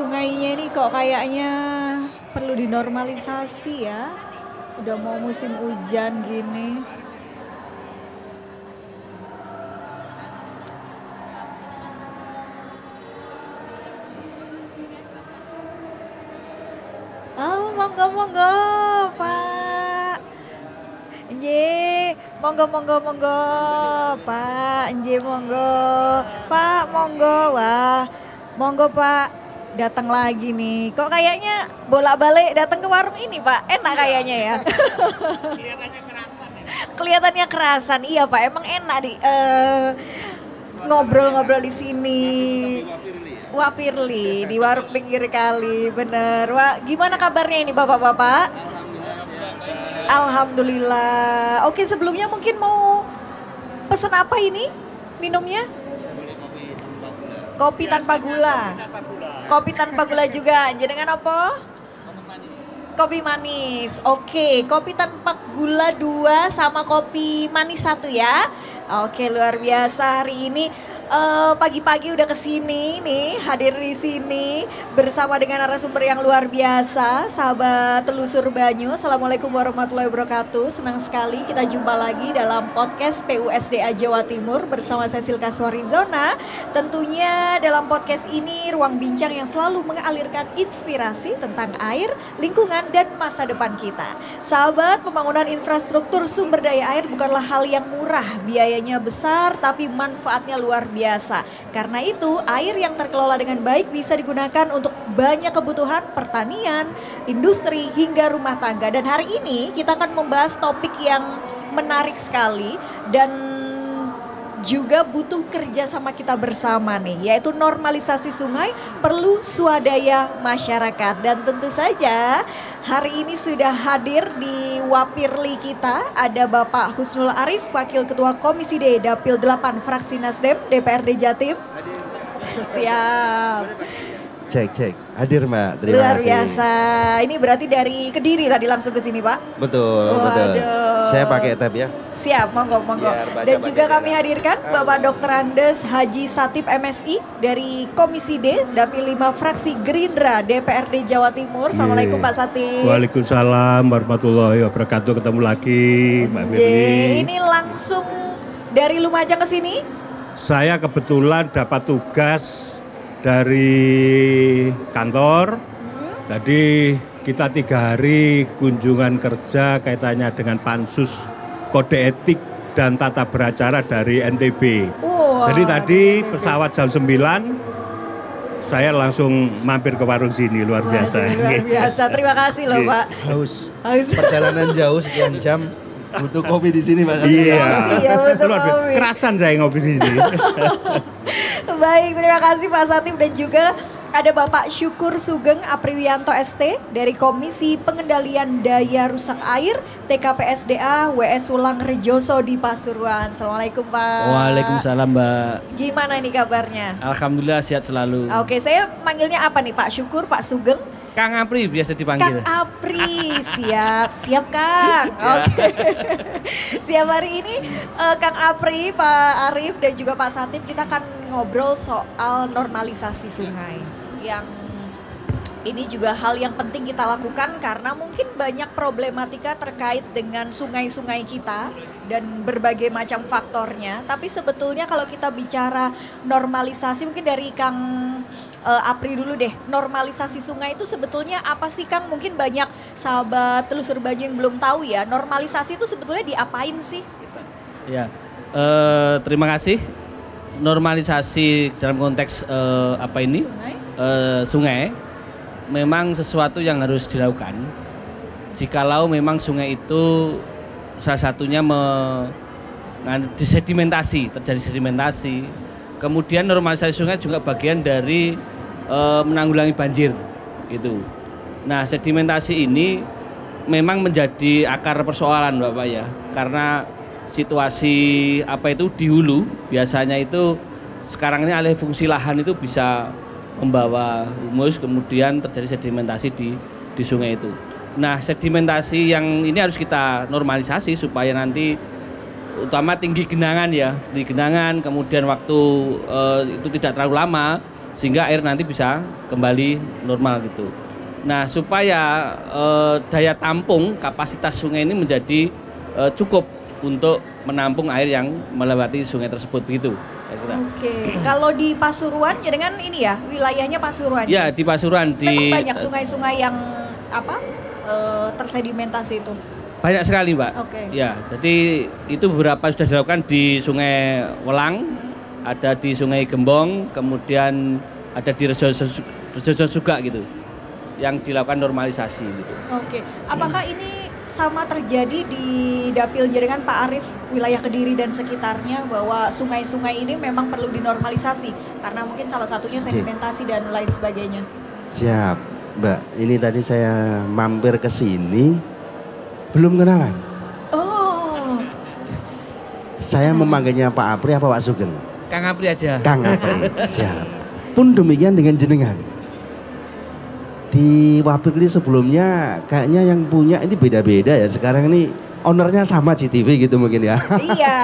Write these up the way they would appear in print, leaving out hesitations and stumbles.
sungainya ini kok kayaknya perlu dinormalisasi ya. Udah mau musim hujan gini. Oh, monggo Pak. Nggih, monggo Pak. Nggih monggo. Pak, monggo. Wah, monggo Pak. Datang lagi nih. Kok kayaknya bolak-balik datang ke warung ini, Pak. Enak kayaknya ya. Kelihatannya kerasan ya. Kelihatannya kerasan. Iya, Pak. Emang enak di ngobrol-ngobrol di sini. Wah, Pirli di warung pinggir kali. Bener. Wah, gimana kabarnya ini Bapak-bapak? Alhamdulillah. Oke, sebelumnya mungkin mau pesan apa ini minumnya? Kopi tanpa gula. Kopi tanpa gula juga. Jenengan apa? Kopi manis. Oke, kopi tanpa gula 2 sama kopi manis 1 ya. Oke, luar biasa hari ini. Pagi-pagi udah kesini nih, hadir di sini bersama dengan narasumber yang luar biasa, sahabat Telusur Banyu. Assalamualaikum warahmatullahi wabarakatuh. Senang sekali kita jumpa lagi dalam podcast PUSDA Jawa Timur bersama saya Silka Suarizona. Tentunya dalam podcast ini ruang bincang yang selalu mengalirkan inspirasi tentang air, lingkungan dan masa depan kita. Sahabat, pembangunan infrastruktur sumber daya air bukanlah hal yang murah, biayanya besar tapi manfaatnya luar biasa. Karena itu air yang terkelola dengan baik bisa digunakan untuk banyak kebutuhan pertanian, industri hingga rumah tangga. Dan hari ini kita akan membahas topik yang menarik sekali dan juga butuh kerja sama kita bersama nih, yaitu normalisasi sungai perlu swadaya masyarakat. Dan tentu saja hari ini sudah hadir di Wapirli kita ada Bapak Husnul Arif, Wakil Ketua Komisi D Dapil 8 Fraksi Nasdem DPRD Jatim. Siap. Cek. Hadir Mbak, terima Luar kasih. biasa. Ini berarti dari Kediri tadi langsung ke sini Pak? Betul. Saya pakai tab ya. Siap, monggo. Biar baca Dan juga pakai kami tab. hadirkan Bapak Dr. Andes Haji Satip MSI dari Komisi D Dapil 5 Fraksi Gerindra DPRD Jawa Timur. Assalamualaikum Pak Satip. Waalaikumsalam warahmatullahi wabarakatuh. Ketemu lagi Mbak Firly. Ini langsung dari Lumajang ke sini? Saya kebetulan dapat tugas dari kantor. Jadi kita 3 hari kunjungan kerja kaitannya dengan pansus kode etik dan tata beracara dari NTB. Jadi tadi pesawat jam 9 saya langsung mampir ke warung sini, luar biasa. Luar biasa, terima kasih loh Pak. Haus. Haus. Perjalanan jauh sekian jam butuh kopi di sini Mas. Iya, betul, Luar biasa. kopi. Kerasan saya ngopi di sini. Baik, terima kasih Pak Satip dan juga ada Bapak Syukur Sugeng Apriwianto ST dari Komisi Pengendalian Daya Rusak Air TKPSDA WS Ulang Rejoso di Pasuruan. Assalamualaikum Pak. Waalaikumsalam Mbak. Gimana nih kabarnya? Alhamdulillah sehat selalu. Oke, saya manggilnya apa nih Pak Syukur, Pak Sugeng? Kang Apri biasa Kang dipanggil. Apri, siap Kang. Oke. Siap hari ini Kang Apri, Pak Arif dan juga Pak Satip kita akan ngobrol soal normalisasi sungai. Yang ini juga hal yang penting kita lakukan karena mungkin banyak problematika terkait dengan sungai-sungai kita dan berbagai macam faktornya. Tapi sebetulnya kalau kita bicara normalisasi mungkin dari Kang Apri dulu deh, normalisasi sungai itu sebetulnya apa sih Kang? Mungkin banyak sahabat Telusur Banyu yang belum tahu ya, normalisasi itu sebetulnya diapain sih? Gitu. Ya, terima kasih. Normalisasi dalam konteks apa ini? Sungai? Sungai memang sesuatu yang harus dilakukan. Jikalau memang sungai itu salah satunya disedimentasi, terjadi sedimentasi. Kemudian normalisasi sungai juga bagian dari menanggulangi banjir gitu. Nah, sedimentasi ini memang menjadi akar persoalan Bapak ya. Karena situasi apa itu di hulu biasanya itu sekarang ini alih fungsi lahan itu bisa membawa humus, kemudian terjadi sedimentasi di sungai itu. Nah, sedimentasi yang ini harus kita normalisasi supaya nanti utama tinggi genangan ya, tinggi genangan, kemudian waktu itu tidak terlalu lama, sehingga air nanti bisa kembali normal gitu. Nah, supaya daya tampung kapasitas sungai ini menjadi cukup untuk menampung air yang melewati sungai tersebut begitu. Oke, kalau di Pasuruan ya dengan ini ya, wilayahnya Pasuruan. Ya, di Pasuruan memang banyak sungai-sungai yang tersedimentasi itu. Banyak sekali, Mbak. Oke. Ya, jadi itu beberapa sudah dilakukan di Sungai Welang, ada di Sungai Gembong, kemudian ada di Rejoso juga gitu, yang dilakukan normalisasi gitu. Oke, apakah ini sama terjadi di Dapil Jaringan Pak Arief, wilayah Kediri dan sekitarnya, bahwa sungai-sungai ini memang perlu dinormalisasi karena mungkin salah satunya sedimentasi dan lain sebagainya? Siap, Mbak. Ini tadi saya mampir ke sini, belum kenalan. Oh. Saya memanggilnya Pak Apri apa Pak Sugeng? Kang Apri aja. Kang Apri, siap. Pun demikian dengan jenengan. Di Wapir ini sebelumnya kayaknya yang punya ini beda-beda ya. Sekarang ini ownernya sama CTV gitu mungkin ya. Iya,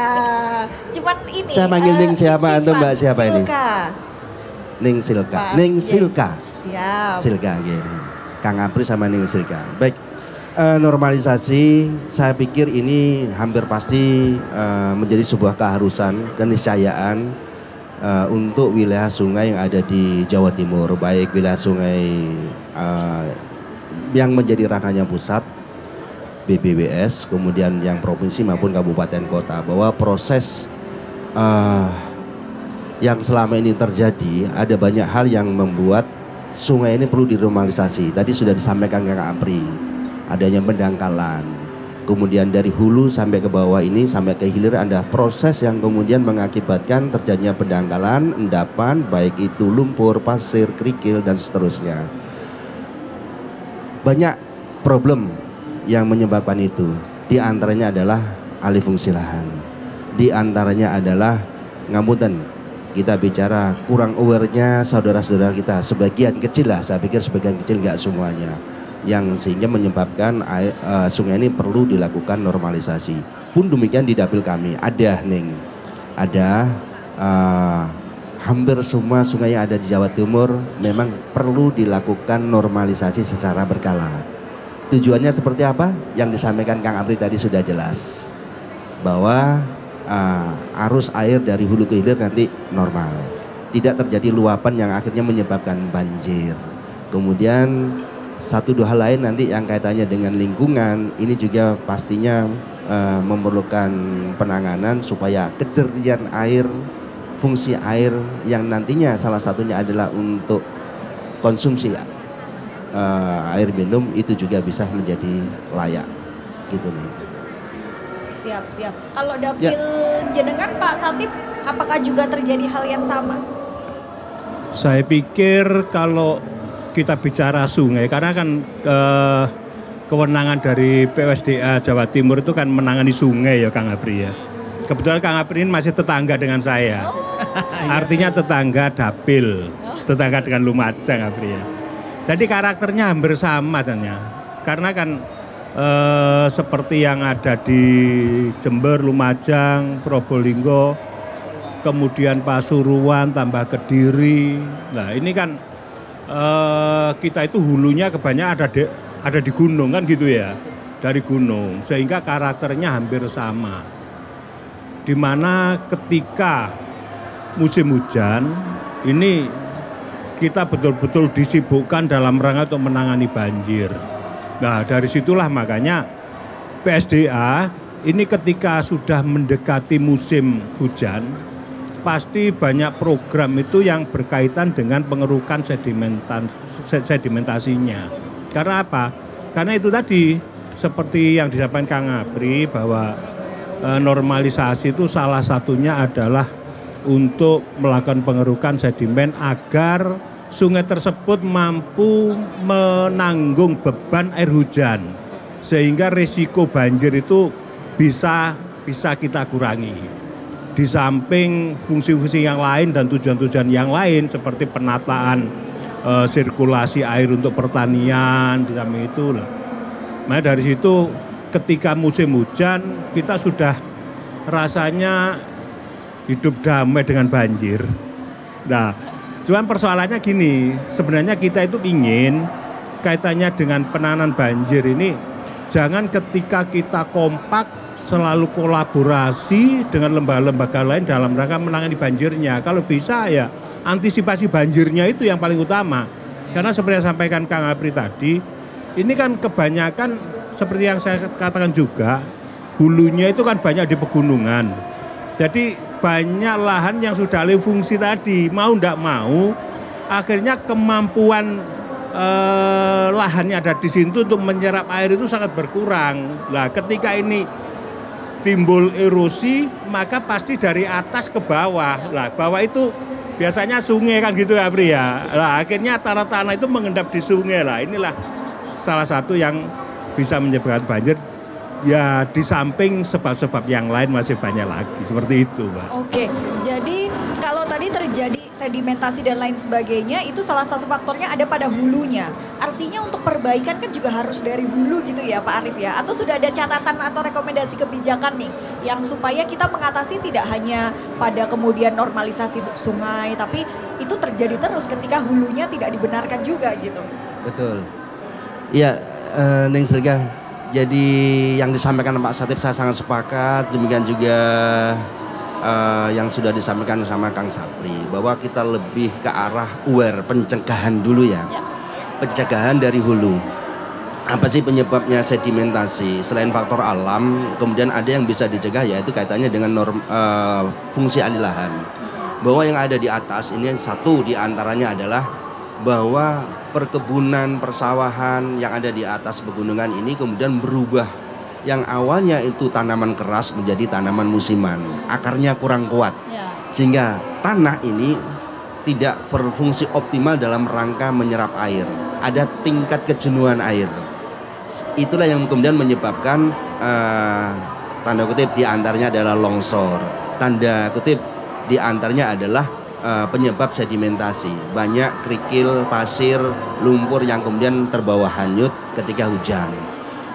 cuman ini. Saya manggil Ning siapa atau Mbak siapa ini? Silka. Ning Silka. Pak, Ning ya. Silka. Siap. Silka, ya. Kang Apri sama Ning Silka. Baik, normalisasi saya pikir ini hampir pasti menjadi sebuah keharusan, keniscayaan untuk wilayah sungai yang ada di Jawa Timur, baik wilayah sungai yang menjadi ranahnya pusat BBWS, kemudian yang provinsi maupun kabupaten kota, bahwa proses yang selama ini terjadi ada banyak hal yang membuat sungai ini perlu dinormalisasi. Tadi sudah disampaikan Kang Apri, adanya pendangkalan, kemudian dari hulu sampai ke bawah ini sampai ke hilir ada proses yang kemudian mengakibatkan terjadinya pendangkalan, endapan, baik itu lumpur, pasir, kerikil dan seterusnya. Banyak problem yang menyebabkan itu. Di antaranya adalah alih fungsi lahan. Di antaranya adalah ngapunten, kita bicara kurang aware-nya saudara-saudara kita, sebagian kecil lah, saya pikir sebagian kecil, nggak semuanya, yang sehingga menyebabkan sungai ini perlu dilakukan normalisasi. Pun demikian di dapil kami ada hampir semua sungai yang ada di Jawa Timur memang perlu dilakukan normalisasi secara berkala. Tujuannya seperti apa? Yang disampaikan Kang Apri tadi sudah jelas, bahwa arus air dari hulu ke hilir nanti normal, tidak terjadi luapan yang akhirnya menyebabkan banjir. Kemudian satu dua hal lain nanti yang kaitannya dengan lingkungan ini juga pastinya memerlukan penanganan supaya kejerian air, fungsi air yang nantinya salah satunya adalah untuk konsumsi air minum itu juga bisa menjadi layak gitu nih. Siap. Kalau dapil jenengan Pak Satip, apakah juga terjadi hal yang sama? Saya pikir kalau kita bicara sungai, karena kan kewenangan dari PUSDA Jawa Timur itu kan menangani sungai ya Kang Apri ya. Kebetulan Kang Apri ini masih tetangga dengan saya. Artinya tetangga dapil, tetangga dengan Lumajang Apri ya. Jadi karakternya hampir sama ternyata. Karena kan seperti yang ada di Jember, Lumajang, Probolinggo, kemudian Pasuruan, tambah Kediri. Nah ini kan kita itu hulunya kebanyakan ada di gunung kan gitu ya, dari gunung, sehingga karakternya hampir sama. Dimana ketika musim hujan ini kita betul-betul disibukkan dalam rangka untuk menangani banjir. Nah dari situlah makanya PSDA ini ketika sudah mendekati musim hujan, pasti banyak program itu yang berkaitan dengan pengerukan sedimentasinya. Karena apa? Karena itu tadi seperti yang disampaikan Kang Apri bahwa normalisasi itu salah satunya adalah untuk melakukan pengerukan sedimen agar sungai tersebut mampu menanggung beban air hujan sehingga risiko banjir itu bisa kita kurangi. Di samping fungsi-fungsi yang lain dan tujuan-tujuan yang lain seperti penataan sirkulasi air untuk pertanian, di samping itu lah. Nah dari situ ketika musim hujan kita sudah rasanya hidup damai dengan banjir. Nah Cuman persoalannya gini, sebenarnya kita itu ingin kaitannya dengan penanganan banjir ini, jangan ketika kita kompak selalu kolaborasi dengan lembaga-lembaga lain dalam rangka menangani banjirnya. Kalau bisa ya antisipasi banjirnya itu yang paling utama. Karena seperti yang sampaikan Kang Apri tadi, ini kan kebanyakan seperti yang saya katakan juga, hulunya itu kan banyak di pegunungan. Jadi banyak lahan yang sudah alih fungsi tadi, mau ndak mau, akhirnya kemampuan lahannya ada di situ untuk menyerap air itu sangat berkurang. Nah, ketika ini timbul erosi, maka pasti dari atas ke bawah. Lah, bawah itu biasanya sungai kan gitu ya, Pri ya. Lah, akhirnya tanah-tanah itu mengendap di sungai lah. Inilah salah satu yang bisa menyebabkan banjir. Ya di samping sebab-sebab yang lain masih banyak lagi, seperti itu, Mbak. Oke, jadi kalau tadi terjadi sedimentasi dan lain sebagainya, itu salah satu faktornya ada pada hulunya. Artinya untuk perbaikan kan juga harus dari hulu gitu ya Pak Arief ya? Atau sudah ada catatan atau rekomendasi kebijakan nih, yang supaya kita mengatasi tidak hanya pada kemudian normalisasi sungai, tapi itu terjadi terus ketika hulunya tidak dibenarkan juga gitu. Betul. Iya, Neng Selga. Jadi yang disampaikan Pak Satip saya sangat sepakat, demikian juga yang sudah disampaikan sama Kang Sapri, bahwa kita lebih ke arah aware, pencegahan dulu ya. Pencegahan dari hulu. Apa sih penyebabnya sedimentasi? Selain faktor alam, kemudian ada yang bisa dicegah, yaitu kaitannya dengan fungsi alih lahan. Bahwa yang ada di atas ini satu diantaranya adalah bahwa perkebunan, persawahan yang ada di atas pegunungan ini kemudian berubah. Yang awalnya itu tanaman keras menjadi tanaman musiman, akarnya kurang kuat, sehingga tanah ini tidak berfungsi optimal dalam rangka menyerap air. Ada tingkat kejenuhan air. Itulah yang kemudian menyebabkan tanda kutip diantaranya adalah longsor, tanda kutip diantaranya adalah penyebab sedimentasi. Banyak kerikil, pasir, lumpur yang kemudian terbawa hanyut ketika hujan.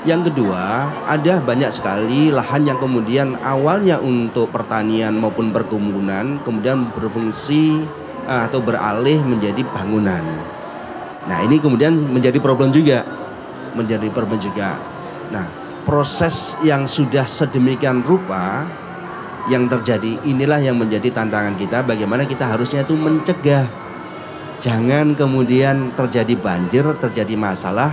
Yang kedua, ada banyak sekali lahan yang kemudian awalnya untuk pertanian maupun perkebunan kemudian berfungsi atau beralih menjadi bangunan. Nah, ini kemudian menjadi problem juga. Nah, proses yang sudah sedemikian rupa yang terjadi, inilah yang menjadi tantangan kita, bagaimana kita harusnya itu mencegah. Jangan kemudian terjadi banjir, terjadi masalah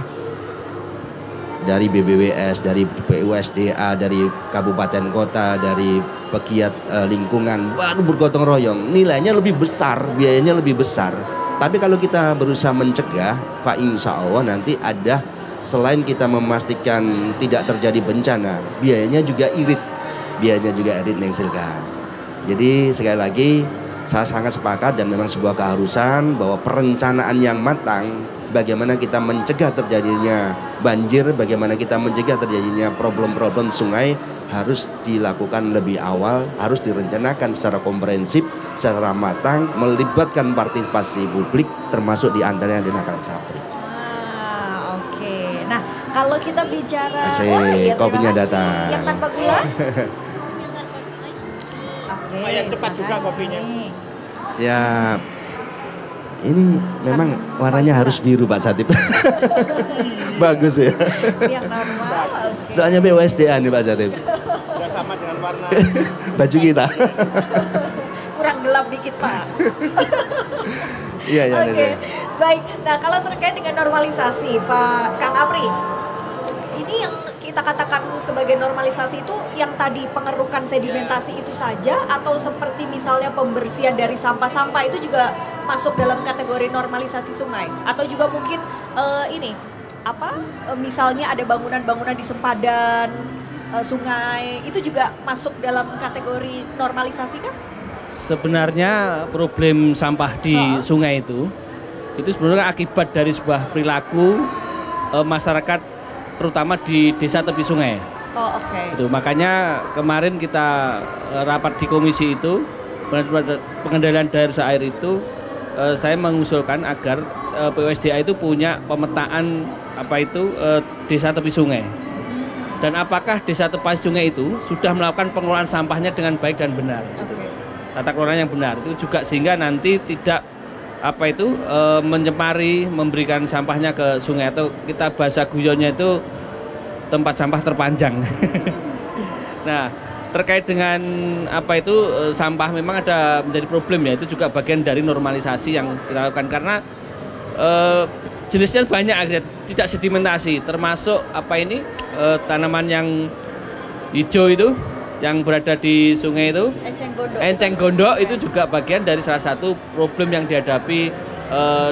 dari BBWS, dari PUSDA, dari kabupaten kota, dari pegiat lingkungan, baru bergotong royong, nilainya lebih besar, biayanya lebih besar. Tapi kalau kita berusaha mencegah, Pak, insya Allah nanti ada, selain kita memastikan tidak terjadi bencana, biayanya juga irit. Neng Silka. Jadi sekali lagi saya sangat sepakat dan memang sebuah keharusan bahwa perencanaan yang matang, bagaimana kita mencegah terjadinya banjir, bagaimana kita mencegah terjadinya problem-problem sungai harus dilakukan lebih awal, harus direncanakan secara komprehensif, secara matang, melibatkan partisipasi publik termasuk di antaranya dengan Kang Sapri. Oke. Nah, kalau kita bicara kopinya datang. Yang tanpa gula? Lumayan cepat juga kopinya. Siap. Ini memang warnanya harus biru Pak Satip. Bagus ya. Yang normal. Soalnya BUSDA nih Pak Satip. Sudah sama dengan warna baju kita. Kurang gelap dikit Pak. Iya. Oke. Baik. Nah, kalau terkait dengan normalisasi Pak Kang Apri, ini yang kita katakan sebagai normalisasi itu yang tadi pengerukan sedimentasi itu saja, atau seperti misalnya pembersihan dari sampah-sampah itu juga masuk dalam kategori normalisasi sungai, atau juga mungkin misalnya ada bangunan-bangunan di sempadan sungai itu juga masuk dalam kategori normalisasi kah? Sebenarnya problem sampah di sungai itu sebenarnya akibat dari sebuah perilaku masyarakat terutama di desa tepi sungai. Itu makanya kemarin kita rapat di komisi itu pengendalian daya rusak air itu saya mengusulkan agar PUSDA itu punya pemetaan desa tepi sungai. Dan apakah desa tepi sungai itu sudah melakukan pengelolaan sampahnya dengan baik dan benar. Tata kelola yang benar itu juga, sehingga nanti tidak mencemari, memberikan sampahnya ke sungai, atau kita bahasa guyonnya itu tempat sampah terpanjang. Nah, terkait dengan sampah memang ada menjadi problem ya, itu juga bagian dari normalisasi yang kita lakukan karena jenisnya banyak akhirnya tidak sedimentasi, termasuk tanaman yang hijau itu yang berada di sungai itu, enceng gondok itu juga bagian dari salah satu problem yang dihadapi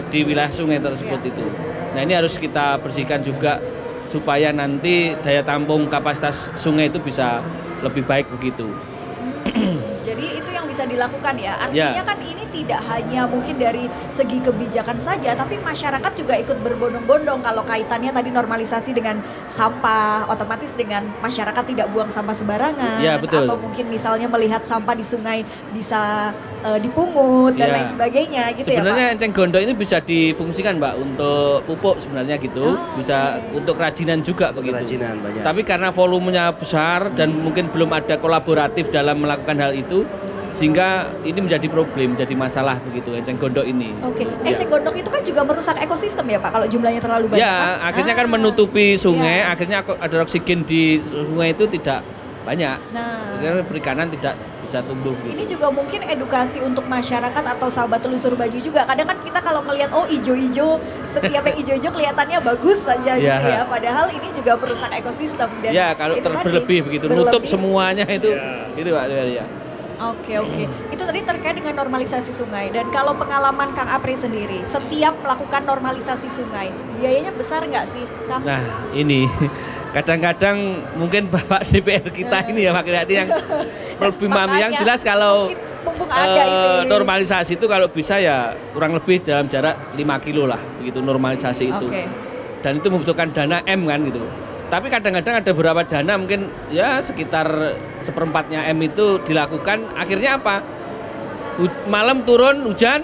di wilayah sungai tersebut itu. Nah, ini harus kita bersihkan juga supaya nanti daya tampung kapasitas sungai itu bisa lebih baik begitu. Jadi itu yang bisa dilakukan ya. Artinya kan ini tidak hanya mungkin dari segi kebijakan saja, tapi masyarakat juga ikut berbondong-bondong kalau kaitannya tadi normalisasi dengan sampah, otomatis dengan masyarakat tidak buang sampah sembarangan. Ya, betul. Atau mungkin misalnya melihat sampah di sungai bisa dipungut dan lain sebagainya gitu. Sebenarnya ya Pak. enceng gondok ini bisa difungsikan Mbak untuk pupuk sebenarnya gitu, bisa untuk kerajinan juga begitu. Kerajinan banyak. Tapi karena volumenya besar dan mungkin belum ada kolaboratif dalam melakukan hal itu, sehingga ini menjadi problem, jadi masalah begitu enceng gondok ini. Oke, enceng gondok itu kan juga merusak ekosistem ya Pak kalau jumlahnya terlalu banyak. Ya, akhirnya kan menutupi sungai, akhirnya ada oksigen di sungai itu tidak banyak. Akhirnya perikanan tidak bisa tumbuh gitu. Ini juga mungkin edukasi untuk masyarakat atau sahabat telusur baju juga. Kadang kan kita kalau melihat ijo-ijo, setiap yang ijo-ijo kelihatannya bagus saja gitu ya. Padahal ini juga merusak ekosistem. Dan kalau berlebih begitu, nutup semuanya itu Pak ya. Oke. Itu tadi terkait dengan normalisasi sungai. Dan kalau pengalaman Kang Apri sendiri, setiap melakukan normalisasi sungai, biayanya besar nggak sih, Kang? Nah, ini kadang-kadang mungkin Bapak DPR kita ini ya Pak Kriati yang lebih memahami. Yang jelas kalau normalisasi itu kalau bisa ya kurang lebih dalam jarak 5 kilo lah, begitu normalisasi itu. Dan itu membutuhkan dana M kan gitu. Tapi kadang-kadang ada beberapa dana mungkin ya sekitar 1/4-nya M itu dilakukan, akhirnya apa? Malam turun hujan,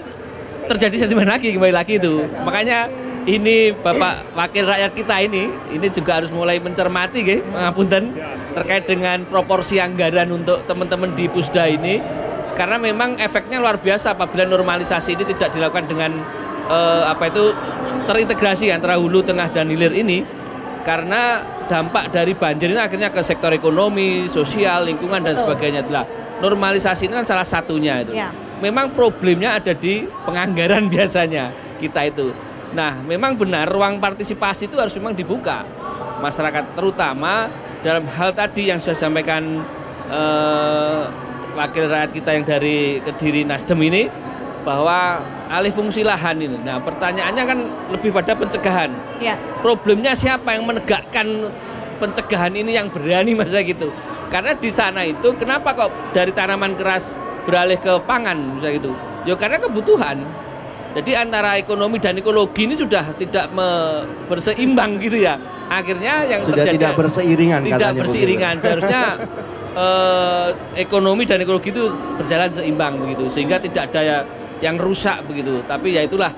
terjadi sentimen lagi, kembali lagi itu. Makanya ini Bapak Wakil Rakyat kita ini juga harus mulai mencermati ngapunten terkait dengan proporsi anggaran untuk teman-teman di Pusda ini, karena memang efeknya luar biasa apabila normalisasi ini tidak dilakukan dengan terintegrasi antara hulu, tengah dan hilir ini, karena dampak dari banjir ini akhirnya ke sektor ekonomi, sosial, lingkungan dan sebagainya. Normalisasi ini kan salah satunya itu. Memang problemnya ada di penganggaran biasanya kita itu. Nah, memang benar ruang partisipasi itu harus memang dibuka. Masyarakat terutama dalam hal tadi yang sudah disampaikan wakil rakyat kita yang dari Kediri Nasdem ini, bahwa alih fungsi lahan ini. Nah, pertanyaannya kan lebih pada pencegahan. Problemnya siapa yang menegakkan pencegahan ini, yang berani masa gitu? Karena di sana itu kenapa kok dari tanaman keras beralih ke pangan misalnya gitu? Ya karena kebutuhan. Jadi antara ekonomi dan ekologi ini sudah tidak berseimbang gitu ya. Akhirnya yang sudah terjadi tidak berseiringan, tidak berseiringan. Seharusnya ekonomi dan ekologi itu berjalan seimbang begitu, sehingga tidak ada yang rusak begitu. Tapi ya itulah,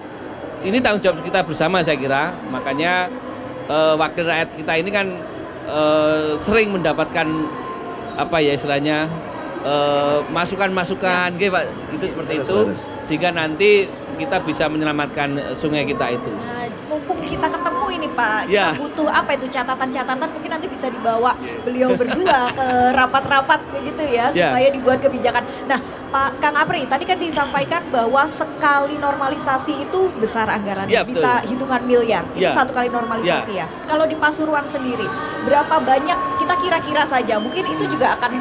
ini tanggung jawab kita bersama saya kira. Makanya wakil rakyat kita ini kan sering mendapatkan istilahnya masukan-masukan Pak, itu seperti itu, sehingga nanti kita bisa menyelamatkan sungai kita itu. Nah, mumpung kita ketemu ini Pak, kita butuh catatan-catatan, mungkin nanti bisa dibawa beliau berdua ke rapat-rapat begitu ya, supaya dibuat kebijakan. Nah, Pak Kang Apri, tadi kan disampaikan bahwa sekali normalisasi itu besar anggarannya, bisa hitungan miliar. Itu satu kali normalisasi ya. Kalau di Pasuruan sendiri, berapa banyak kita kira-kira saja? Mungkin itu juga akan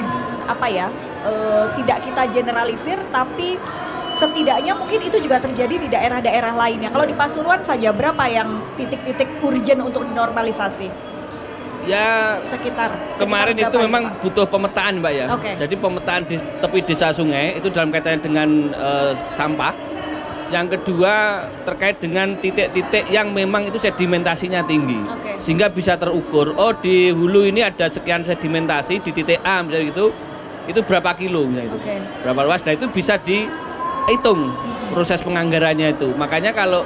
tidak kita generalisir, tapi setidaknya mungkin itu juga terjadi di daerah-daerah lainnya. Kalau di Pasuruan saja berapa yang titik-titik urgent untuk dinormalisasi? Ya sekitar kemarin itu memang butuh pemetaan Mbak ya. Jadi pemetaan di tepi desa sungai itu dalam kaitannya dengan sampah. Yang kedua terkait dengan titik-titik yang memang itu sedimentasinya tinggi, sehingga bisa terukur. Oh, di hulu ini ada sekian sedimentasi, di titik A misalnya gitu, itu berapa kilo misalnya itu, berapa luas. Nah itu bisa dihitung proses penganggarannya itu. Makanya kalau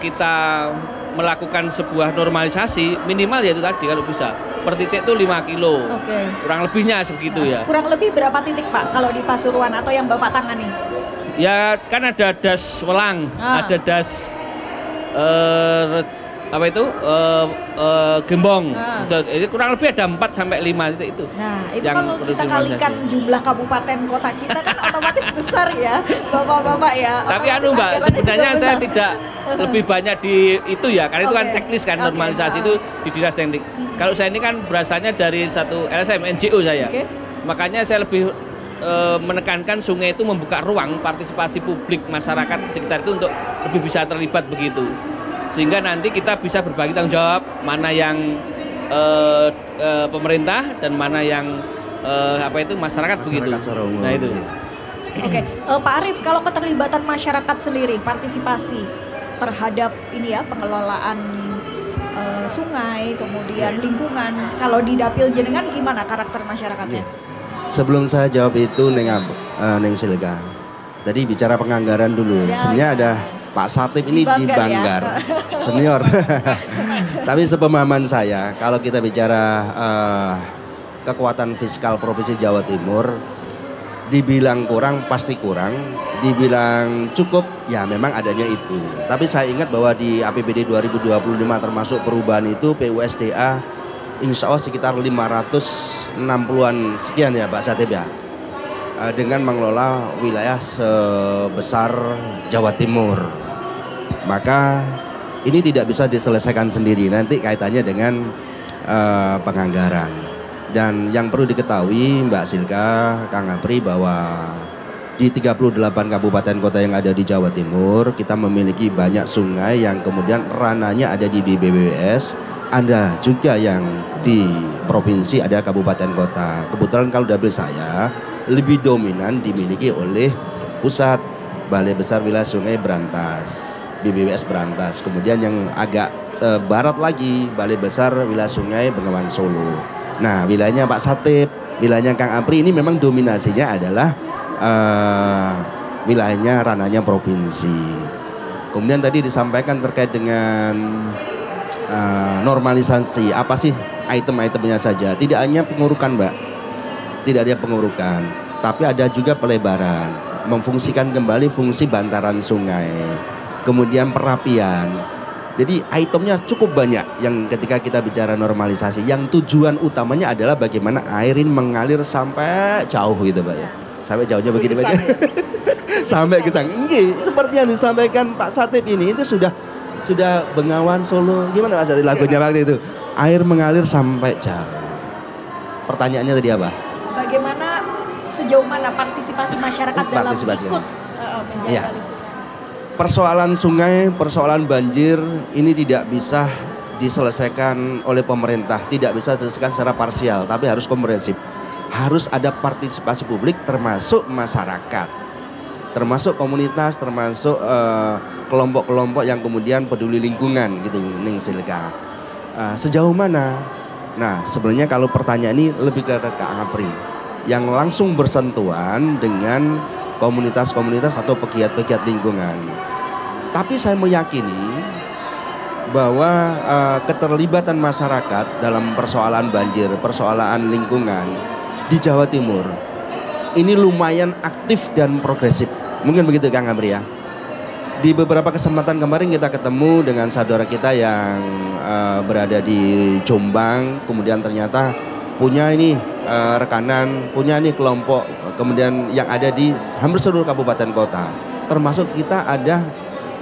kita melakukan sebuah normalisasi, minimal ya itu tadi kalau bisa per titik itu 5 kilo, kurang lebihnya segitu ya. Kurang lebih berapa titik Pak kalau di Pasuruan atau yang Bapak tangani? Ya kan ada das Welang, ada das apa itu Gembong. Itu kurang lebih ada 4 sampai 5 itu. Nah, itu kalau kita kalikan jumlah kabupaten kota kita kan otomatis besar ya, Bapak-bapak ya. Tapi Mbak, sebenarnya saya tidak lebih banyak di itu ya, karena itu kan teknis kan, normalisasi itu di dinas teknik. Kalau saya ini kan berasalnya dari satu LSM NGO saya. Makanya saya lebih menekankan sungai itu membuka ruang partisipasi publik masyarakat sekitar itu untuk lebih bisa terlibat begitu, sehingga nanti kita bisa berbagi tanggung jawab mana yang pemerintah dan mana yang masyarakat begitu. Nah itu. Oke, Pak Arief, kalau keterlibatan masyarakat sendiri, partisipasi terhadap ini ya pengelolaan sungai, kemudian lingkungan, kalau di Dapil Jenengan gimana karakter masyarakatnya? Sebelum saya jawab itu Neng Silka, tadi bicara penganggaran dulu. Sebenarnya ada Pak Satip ini di Banggar, senior. Tapi sepemahaman saya, kalau kita bicara kekuatan fiskal Provinsi Jawa Timur, dibilang kurang pasti kurang, dibilang cukup ya memang adanya itu. Tapi saya ingat bahwa di APBD 2025 termasuk perubahan itu PUSDA insya Allah sekitar 560-an sekian ya Pak Satip ya, dengan mengelola wilayah sebesar Jawa Timur. Maka ini tidak bisa diselesaikan sendiri, nanti kaitannya dengan penganggaran. Dan yang perlu diketahui Mbak Silka, Kang Apri, bahwa di 38 kabupaten kota yang ada di Jawa Timur kita memiliki banyak sungai yang kemudian rananya ada di BBWS. Ada juga yang di provinsi, ada kabupaten kota. Kebetulan kalau dapil saya lebih dominan dimiliki oleh pusat, Balai Besar Wilayah Sungai Brantas, BBWS Brantas. Kemudian yang agak barat lagi, Balai Besar Wilayah Sungai Bengawan Solo. Nah, wilayahnya Pak Satip, wilayahnya Kang Apri ini memang dominasinya adalah wilayahnya ranahnya provinsi. Kemudian tadi disampaikan terkait dengan normalisasi, apa sih item-itemnya saja. Tidak hanya pengurukan Mbak, tidak ada pengurukan, tapi ada juga pelebaran, memfungsikan kembali fungsi bantaran sungai, kemudian perapian. Jadi itemnya cukup banyak yang ketika kita bicara normalisasi, yang tujuan utamanya adalah bagaimana air ini mengalir sampai jauh gitu Pak ya. Sampai jauhnya begini Pak. Sampai ke sana. Seperti yang disampaikan Pak Satip ini, itu sudah Bengawan Solo, gimana Pak Satip lagunya waktu itu? Air mengalir sampai jauh. Pertanyaannya tadi apa? Bagaimana, sejauh mana partisipasi masyarakat dalam ikut menjaga lingkungan? Persoalan sungai, persoalan banjir ini tidak bisa diselesaikan oleh pemerintah, tidak bisa diselesaikan secara parsial, tapi harus komprehensif. Harus ada partisipasi publik termasuk masyarakat, termasuk komunitas, termasuk kelompok-kelompok yang kemudian peduli lingkungan gitu nih Silka. Sejauh mana? Nah, sebenarnya kalau pertanyaan ini lebih ke Kang Apri yang langsung bersentuhan dengan komunitas-komunitas atau pegiat-pegiat lingkungan. Tapi saya meyakini bahwa keterlibatan masyarakat dalam persoalan banjir, persoalan lingkungan di Jawa Timur ini lumayan aktif dan progresif. Mungkin begitu Kang Apri ya. Di beberapa kesempatan kemarin kita ketemu dengan saudara kita yang berada di Jombang, kemudian ternyata punya ini rekanan, punya ini kelompok, kemudian yang ada di hampir seluruh kabupaten kota. Termasuk kita ada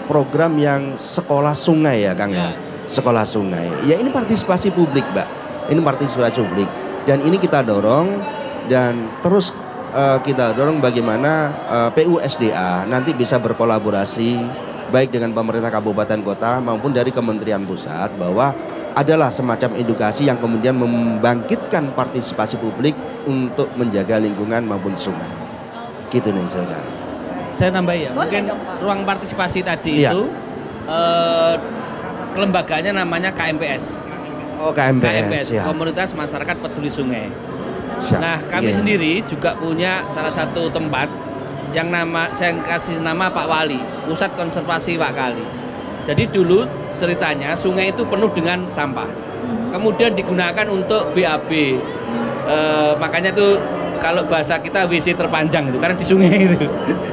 program yang sekolah sungai ya Kang ya. Sekolah sungai. Ya ini partisipasi publik Mbak. Ini partisipasi publik. Dan ini kita dorong dan terus kita dorong bagaimana PUSDA nanti bisa berkolaborasi baik dengan pemerintah kabupaten kota maupun dari Kementerian Pusat, bahwa adalah semacam edukasi yang kemudian membangkitkan partisipasi publik untuk menjaga lingkungan maupun sungai. Gitu nih saya nambah ya, mungkin ruang partisipasi tadi itu kelembagaannya namanya KMPS. Oh KMPS ya. Komunitas Masyarakat Peduli Sungai. Siap. Nah kami sendiri juga punya salah satu tempat yang saya kasih nama Pak Wali, Pusat Konservasi Pak Kali. Jadi dulu ceritanya sungai itu penuh dengan sampah, kemudian digunakan untuk BAB, makanya itu kalau bahasa kita WC terpanjang itu karena di sungai itu.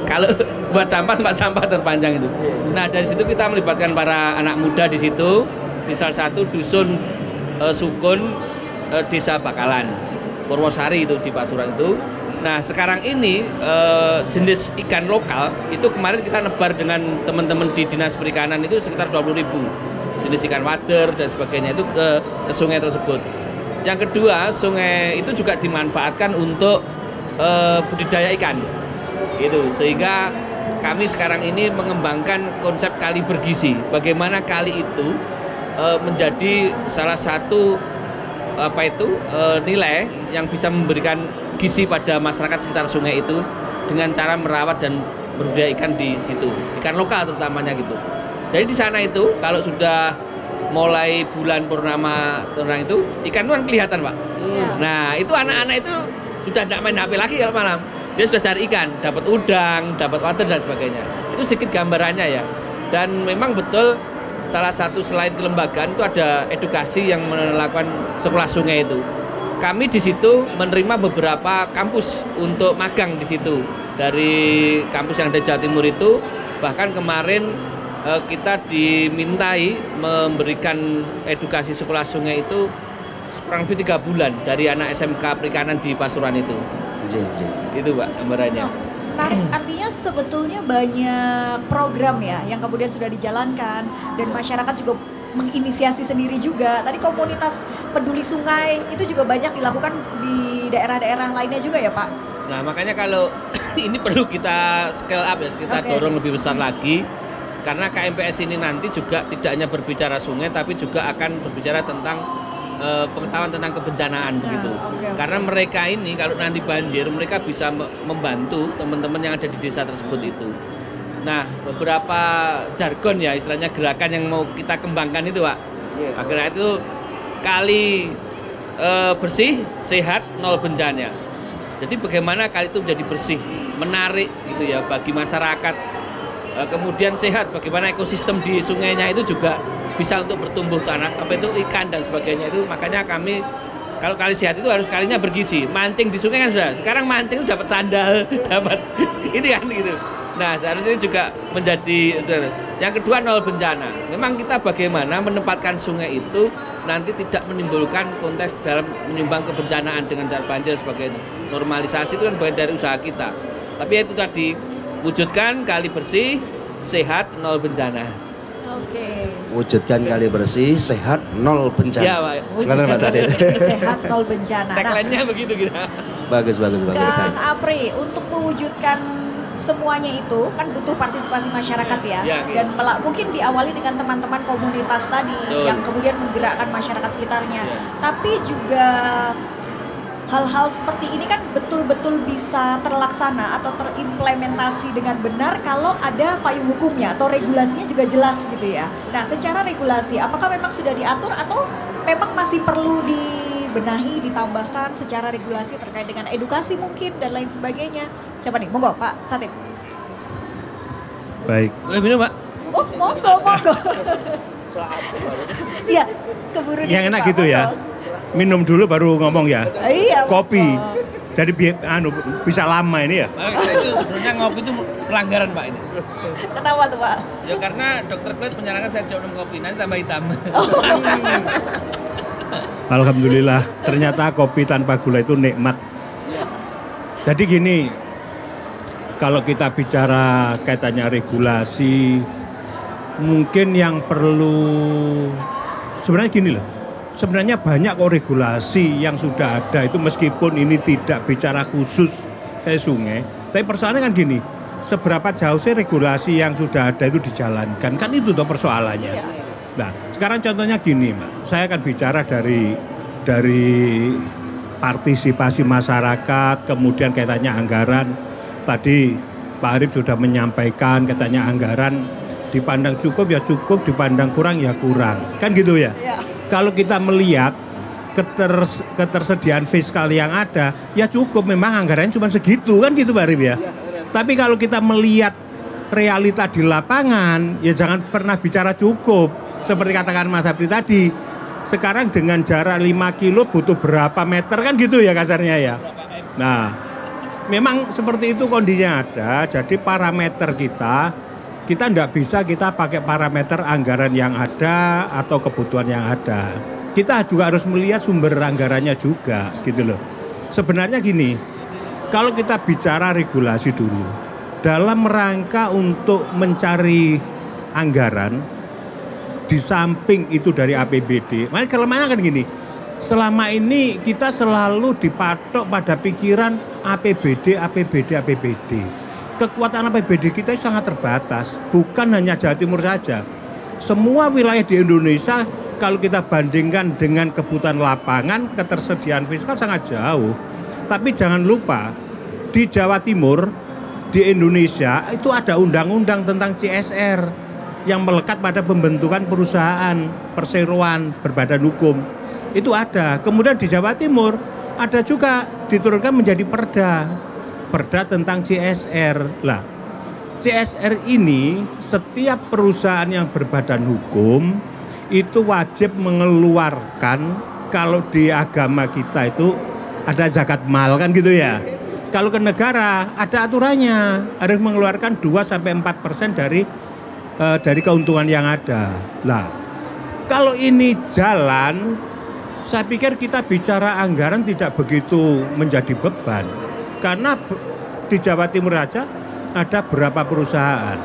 Kalau buat sampah tempat sampah terpanjang itu. Nah dari situ kita melibatkan para anak muda di situ. Di salah satu dusun Sukun Desa Bakalan Purwosari itu di Pasuruan itu. Nah sekarang ini jenis ikan lokal itu kemarin kita nebar dengan teman-teman di Dinas Perikanan itu sekitar 20.000 jenis ikan wader dan sebagainya itu ke sungai tersebut. Yang kedua, sungai itu juga dimanfaatkan untuk budidaya ikan gitu, sehingga kami sekarang ini mengembangkan konsep kali bergizi. Bagaimana kali itu menjadi salah satu nilai yang bisa memberikan gizi pada masyarakat sekitar sungai itu dengan cara merawat dan berbudidaya ikan di situ, ikan lokal terutamanya gitu. Jadi di sana itu kalau sudah mulai bulan purnama itu ikan itu kan kelihatan Pak. Nah itu anak-anak itu sudah tidak main HP lagi kalau malam, dia sudah cari ikan, dapat udang, dapat water dan sebagainya. Itu sedikit gambarannya ya. Dan memang betul salah satu selain kelembagaan itu ada edukasi yang melakukan sekolah sungai itu. Kami di situ menerima beberapa kampus untuk magang di situ. Dari kampus yang ada di Jawa Timur itu, bahkan kemarin kita dimintai memberikan edukasi sekolah sungai itu kurang lebih 3 bulan dari anak SMK Perikanan di Pasuruan itu. Itu Pak gambarannya. Artinya sebetulnya banyak program ya yang kemudian sudah dijalankan dan masyarakat juga menginisiasi sendiri juga. Tadi komunitas peduli sungai itu juga banyak dilakukan di daerah-daerah lainnya juga ya Pak? Nah makanya kalau ini perlu kita scale up ya, kita dorong lebih besar lagi. Karena KMPS ini nanti juga tidak hanya berbicara sungai tapi juga akan berbicara tentang pengetahuan tentang kebencanaan begitu. Karena mereka ini kalau nanti banjir mereka bisa membantu teman-teman yang ada di desa tersebut itu. Nah beberapa jargon ya istilahnya gerakan yang mau kita kembangkan itu Pak. Akhirnya itu kali bersih, sehat, nol bencana. Jadi bagaimana kali itu menjadi bersih, menarik gitu ya bagi masyarakat. Kemudian sehat, bagaimana ekosistem di sungainya itu juga bisa untuk bertumbuh tanah, ikan dan sebagainya itu. Makanya kami kalau kali sehat itu harus kalinya bergizi. Mancing di sungai kan sudah. Sekarang mancing itu dapat sandal, dapat ini kan gitu. Nah seharusnya juga menjadi yang kedua nol bencana. Memang kita bagaimana menempatkan sungai itu nanti tidak menimbulkan konteks dalam menyumbang kebencanaan dengan cara banjir sebagainya. Normalisasi itu kan bagian dari usaha kita. Tapi itu tadi wujudkan kali bersih, sehat, nol bencana. Wujudkan kali bersih, sehat, nol bencana. Ya Pak. Wujudkan kali bersih, sehat, nol bencana. Tagline-nya begitu kita. Bagus. Kang Apri, untuk mewujudkan semuanya itu kan butuh partisipasi masyarakat ya. Dan mungkin diawali dengan teman-teman komunitas tadi yang kemudian menggerakkan masyarakat sekitarnya. Tapi juga hal-hal seperti ini kan betul-betul bisa terlaksana atau terimplementasi dengan benar kalau ada payung hukumnya atau regulasinya juga jelas gitu ya. Nah secara regulasi apakah memang sudah diatur atau memang masih perlu dibenahi, ditambahkan secara regulasi terkait dengan edukasi mungkin dan lain sebagainya. Siapa nih? Monggo Pak Satip. Baik. Boleh minum Pak? Oh monggo. Iya keburu dikit. Yang enak Pak, gitu monggo. ya. Minum dulu baru ngomong ya. Iya. Kopi. Jadi bisa lama ini ya. Itu sebenarnya ngopi itu pelanggaran Pak ini. Kenapa tuh Pak? Ya karena dokter kulit menyarankan saya minum kopi nanti tambah hitam. Alhamdulillah ternyata kopi tanpa gula itu nikmat. Jadi gini, kalau kita bicara kaitannya regulasi, mungkin yang perlu sebenarnya gini loh. Sebenarnya banyak kok regulasi yang sudah ada itu meskipun ini tidak bicara khusus kayak sungai. Tapi persoalannya kan gini, seberapa jauh sih regulasi yang sudah ada itu dijalankan? Kan itu tuh persoalannya. Nah sekarang contohnya gini Mbak, saya akan bicara dari partisipasi masyarakat, kemudian kaitannya anggaran. Tadi Pak Arif sudah menyampaikan katanya anggaran dipandang cukup ya cukup, dipandang kurang ya kurang. Kan gitu ya? Kalau kita melihat ketersediaan fiskal yang ada, ya cukup memang anggarannya cuma segitu kan gitu Pak Arif ya. Tapi kalau kita melihat realita di lapangan, ya jangan pernah bicara cukup. Seperti katakan Mas Apri tadi, sekarang dengan jarak 5 kilo butuh berapa meter kan gitu ya kasarnya ya. Nah, memang seperti itu kondisinya ada. Jadi parameter kita tidak bisa kita pakai parameter anggaran yang ada atau kebutuhan yang ada. Kita juga harus melihat sumber anggarannya juga, gitu loh. Sebenarnya gini, kalau kita bicara regulasi dulu, dalam rangka untuk mencari anggaran, di samping itu dari APBD, makanya kelemahannya kan gini, selama ini kita selalu dipatok pada pikiran APBD. Kekuatan APBD kita sangat terbatas, bukan hanya Jawa Timur saja. Semua wilayah di Indonesia kalau kita bandingkan dengan kebutuhan lapangan, ketersediaan fiskal sangat jauh. Tapi jangan lupa, di Jawa Timur, di Indonesia itu ada undang-undang tentang CSR yang melekat pada pembentukan perusahaan, perseroan, berbadan hukum. Itu ada. Kemudian di Jawa Timur ada juga diturunkan menjadi perda tentang CSR. Lah, CSR ini setiap perusahaan yang berbadan hukum itu wajib mengeluarkan, kalau di agama kita itu ada zakat mal kan gitu ya. Kalau ke negara ada aturannya, harus mengeluarkan 2-4% dari keuntungan yang ada. Lah, kalau ini jalan, saya pikir kita bicara anggaran tidak begitu menjadi beban. Karena di Jawa Timur aja ada berapa perusahaan.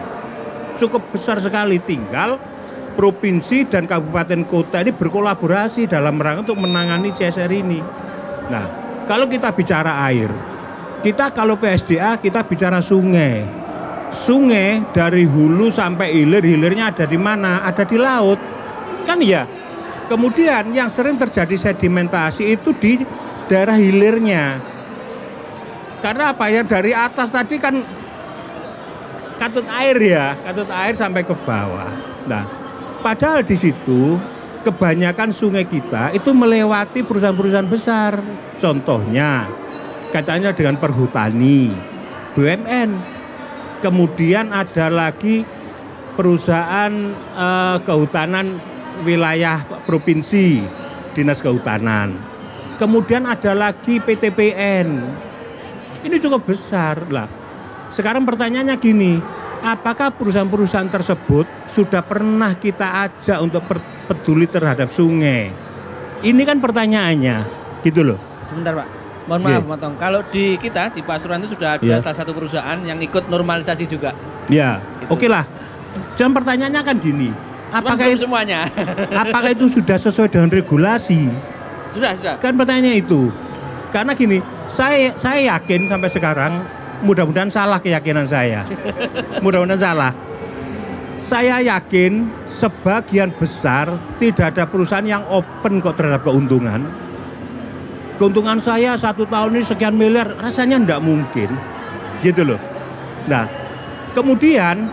Cukup besar sekali, tinggal provinsi dan kabupaten kota ini berkolaborasi dalam rangka untuk menangani CSR ini. Nah, kalau kita bicara air, kita kalau PSDA kita bicara sungai. Sungai dari hulu sampai hilir, hilirnya ada di mana? Ada di laut, kan ya. Kemudian yang sering terjadi sedimentasi itu di daerah hilirnya. Karena apa ya, dari atas tadi kan katut air ya, katut air sampai ke bawah. Nah, padahal di situ kebanyakan sungai kita itu melewati perusahaan-perusahaan besar. Contohnya, katanya dengan Perhutani, BUMN. Kemudian ada lagi perusahaan kehutanan wilayah provinsi, Dinas Kehutanan. Kemudian ada lagi PTPN. Ini cukup besar lah. Sekarang pertanyaannya gini, apakah perusahaan-perusahaan tersebut sudah pernah kita ajak untuk peduli terhadap sungai? Ini kan pertanyaannya, gitu loh. Sebentar Pak. Mohon maaf, potong. Kalau di kita di Pasuruan itu sudah ada salah satu perusahaan yang ikut normalisasi juga. Ya, gitu. Oke lah. Dan pertanyaannya kan gini, apakah itu semuanya? Apakah itu sudah sesuai dengan regulasi? Sudah. Kan pertanyaannya itu. Karena gini, saya yakin sampai sekarang, mudah-mudahan salah keyakinan saya. Mudah-mudahan salah. Saya yakin sebagian besar tidak ada perusahaan yang open kok terhadap keuntungan. Keuntungan saya 1 tahun ini sekian miliar, rasanya enggak mungkin, gitu loh. Nah, kemudian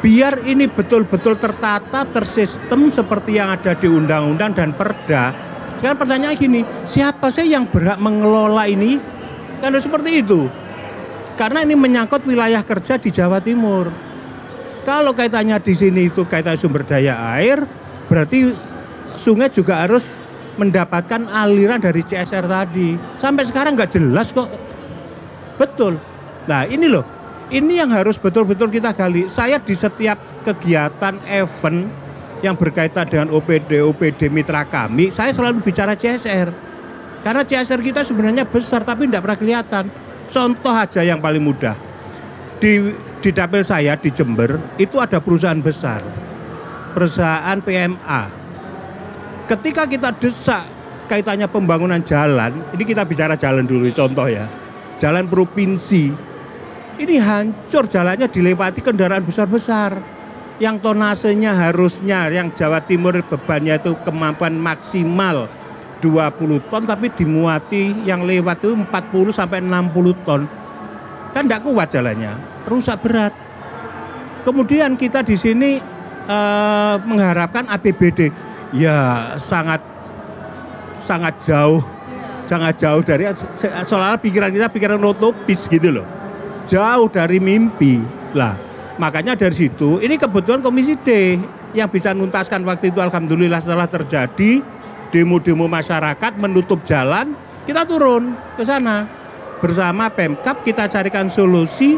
biar ini betul-betul tertata, tersistem seperti yang ada di undang-undang dan perda. Sekarang pertanyaannya gini, siapa sih yang berhak mengelola ini? Kan seperti itu. Karena ini menyangkut wilayah kerja di Jawa Timur. Kalau kaitannya di sini itu kaitan sumber daya air, berarti sungai juga harus mendapatkan aliran dari CSR tadi. Sampai sekarang nggak jelas kok. Betul. Nah ini loh, ini yang harus betul-betul kita gali. Saya di setiap kegiatan event yang berkaitan dengan OPD mitra kami, saya selalu bicara CSR. Karena CSR kita sebenarnya besar tapi tidak pernah kelihatan. Contoh aja yang paling mudah. Di dapil saya di Jember, itu ada perusahaan besar. Perusahaan PMA. Ketika kita desak kaitannya pembangunan jalan, ini kita bicara jalan dulu contoh ya. Jalan provinsi, ini hancur jalannya dilewati kendaraan besar-besar. Yang tonasenya harusnya, yang Jawa Timur bebannya itu kemampuan maksimal 20 ton, tapi dimuati yang lewat itu 40-60 ton. Kan tidak kuat jalannya, rusak berat. Kemudian kita di sini mengharapkan APBD. Ya sangat jauh dari soalnya pikiran kita pikiran utopis gitu loh, jauh dari mimpi lah. Makanya dari situ ini kebetulan Komisi D yang bisa nuntaskan waktu itu. Alhamdulillah setelah terjadi demo-demo masyarakat menutup jalan, kita turun ke sana bersama Pemkab kita carikan solusi,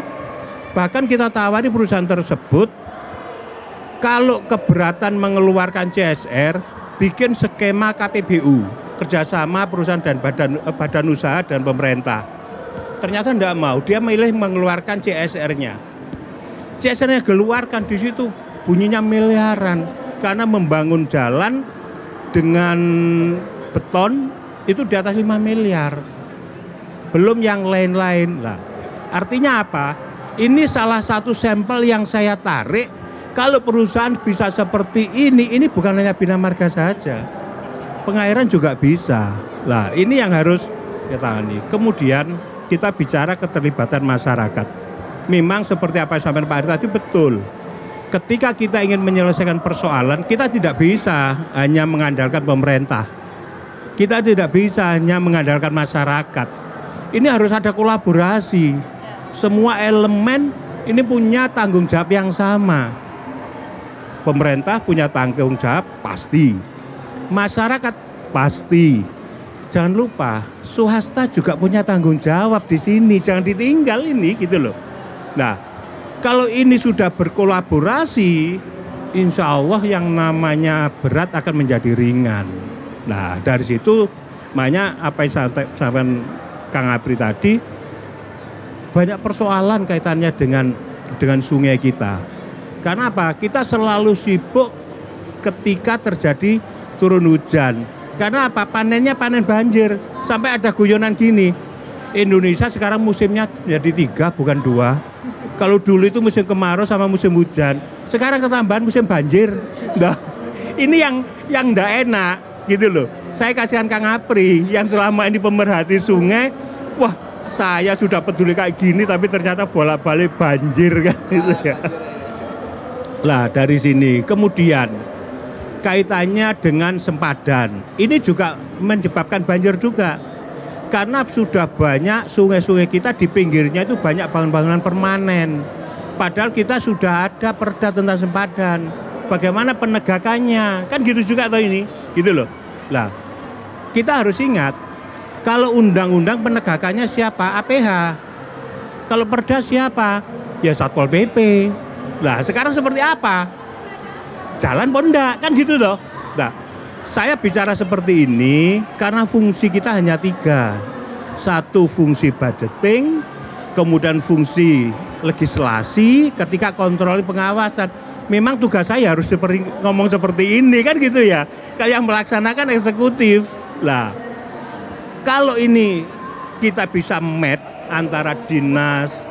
bahkan kita tawari perusahaan tersebut kalau keberatan mengeluarkan CSR, bikin skema KPBU, kerjasama perusahaan dan badan usaha dan pemerintah. Ternyata enggak mau, dia milih mengeluarkan CSR-nya. CSR-nya keluarkan, di situ bunyinya miliaran karena membangun jalan dengan beton itu di atas 5 miliar. Belum yang lain-lain lah. Artinya apa? Ini salah satu sampel yang saya tarik. Kalau perusahaan bisa seperti ini bukan hanya Bina Marga saja. Pengairan juga bisa. Lah, ini yang harus kita tangani. Kemudian kita bicara keterlibatan masyarakat. Memang seperti apa yang disampaikan Pak Ari tadi betul. Ketika kita ingin menyelesaikan persoalan, kita tidak bisa hanya mengandalkan pemerintah. Kita tidak bisa hanya mengandalkan masyarakat. Ini harus ada kolaborasi. Semua elemen ini punya tanggung jawab yang sama. Pemerintah punya tanggung jawab pasti. Masyarakat pasti. Jangan lupa, swasta juga punya tanggung jawab di sini. Jangan ditinggal ini gitu loh. Nah, kalau ini sudah berkolaborasi, insya Allah yang namanya berat akan menjadi ringan. Nah, dari situ makanya apa yang sampaikan Kang Apri tadi, banyak persoalan kaitannya dengan sungai kita. Karena apa? Kita selalu sibuk ketika terjadi turun hujan. Karena apa? Panennya panen banjir. Sampai ada guyonan gini, Indonesia sekarang musimnya jadi 3 bukan 2. Kalau dulu itu musim kemarau sama musim hujan, sekarang ketambahan musim banjir. Nah, ini yang ndak enak gitu loh. Saya kasihan Kang Apri yang selama ini pemerhati sungai. Wah, saya sudah peduli kayak gini tapi ternyata bolak-balik banjir kan gitu ya. Lah dari sini kemudian kaitannya dengan sempadan. Ini juga menyebabkan banjir juga. Karena sudah banyak sungai-sungai kita di pinggirnya itu banyak bangunan-bangunan permanen. Padahal kita sudah ada perda tentang sempadan. Bagaimana penegakannya? Kan gitu juga atau ini? Gitu loh. Lah, kita harus ingat, kalau undang-undang penegakannya siapa? APH. Kalau perda siapa? Ya Satpol PP. Lah, sekarang seperti apa? Jalan pun enggak, kan gitu loh. Nah, saya bicara seperti ini karena fungsi kita hanya 3. Satu fungsi budgeting, kemudian fungsi legislasi, ketika kontrol pengawasan. Memang tugas saya harus ngomong seperti ini kan gitu ya. Kalau yang melaksanakan eksekutif. Lah, kalau ini kita bisa match antara dinas,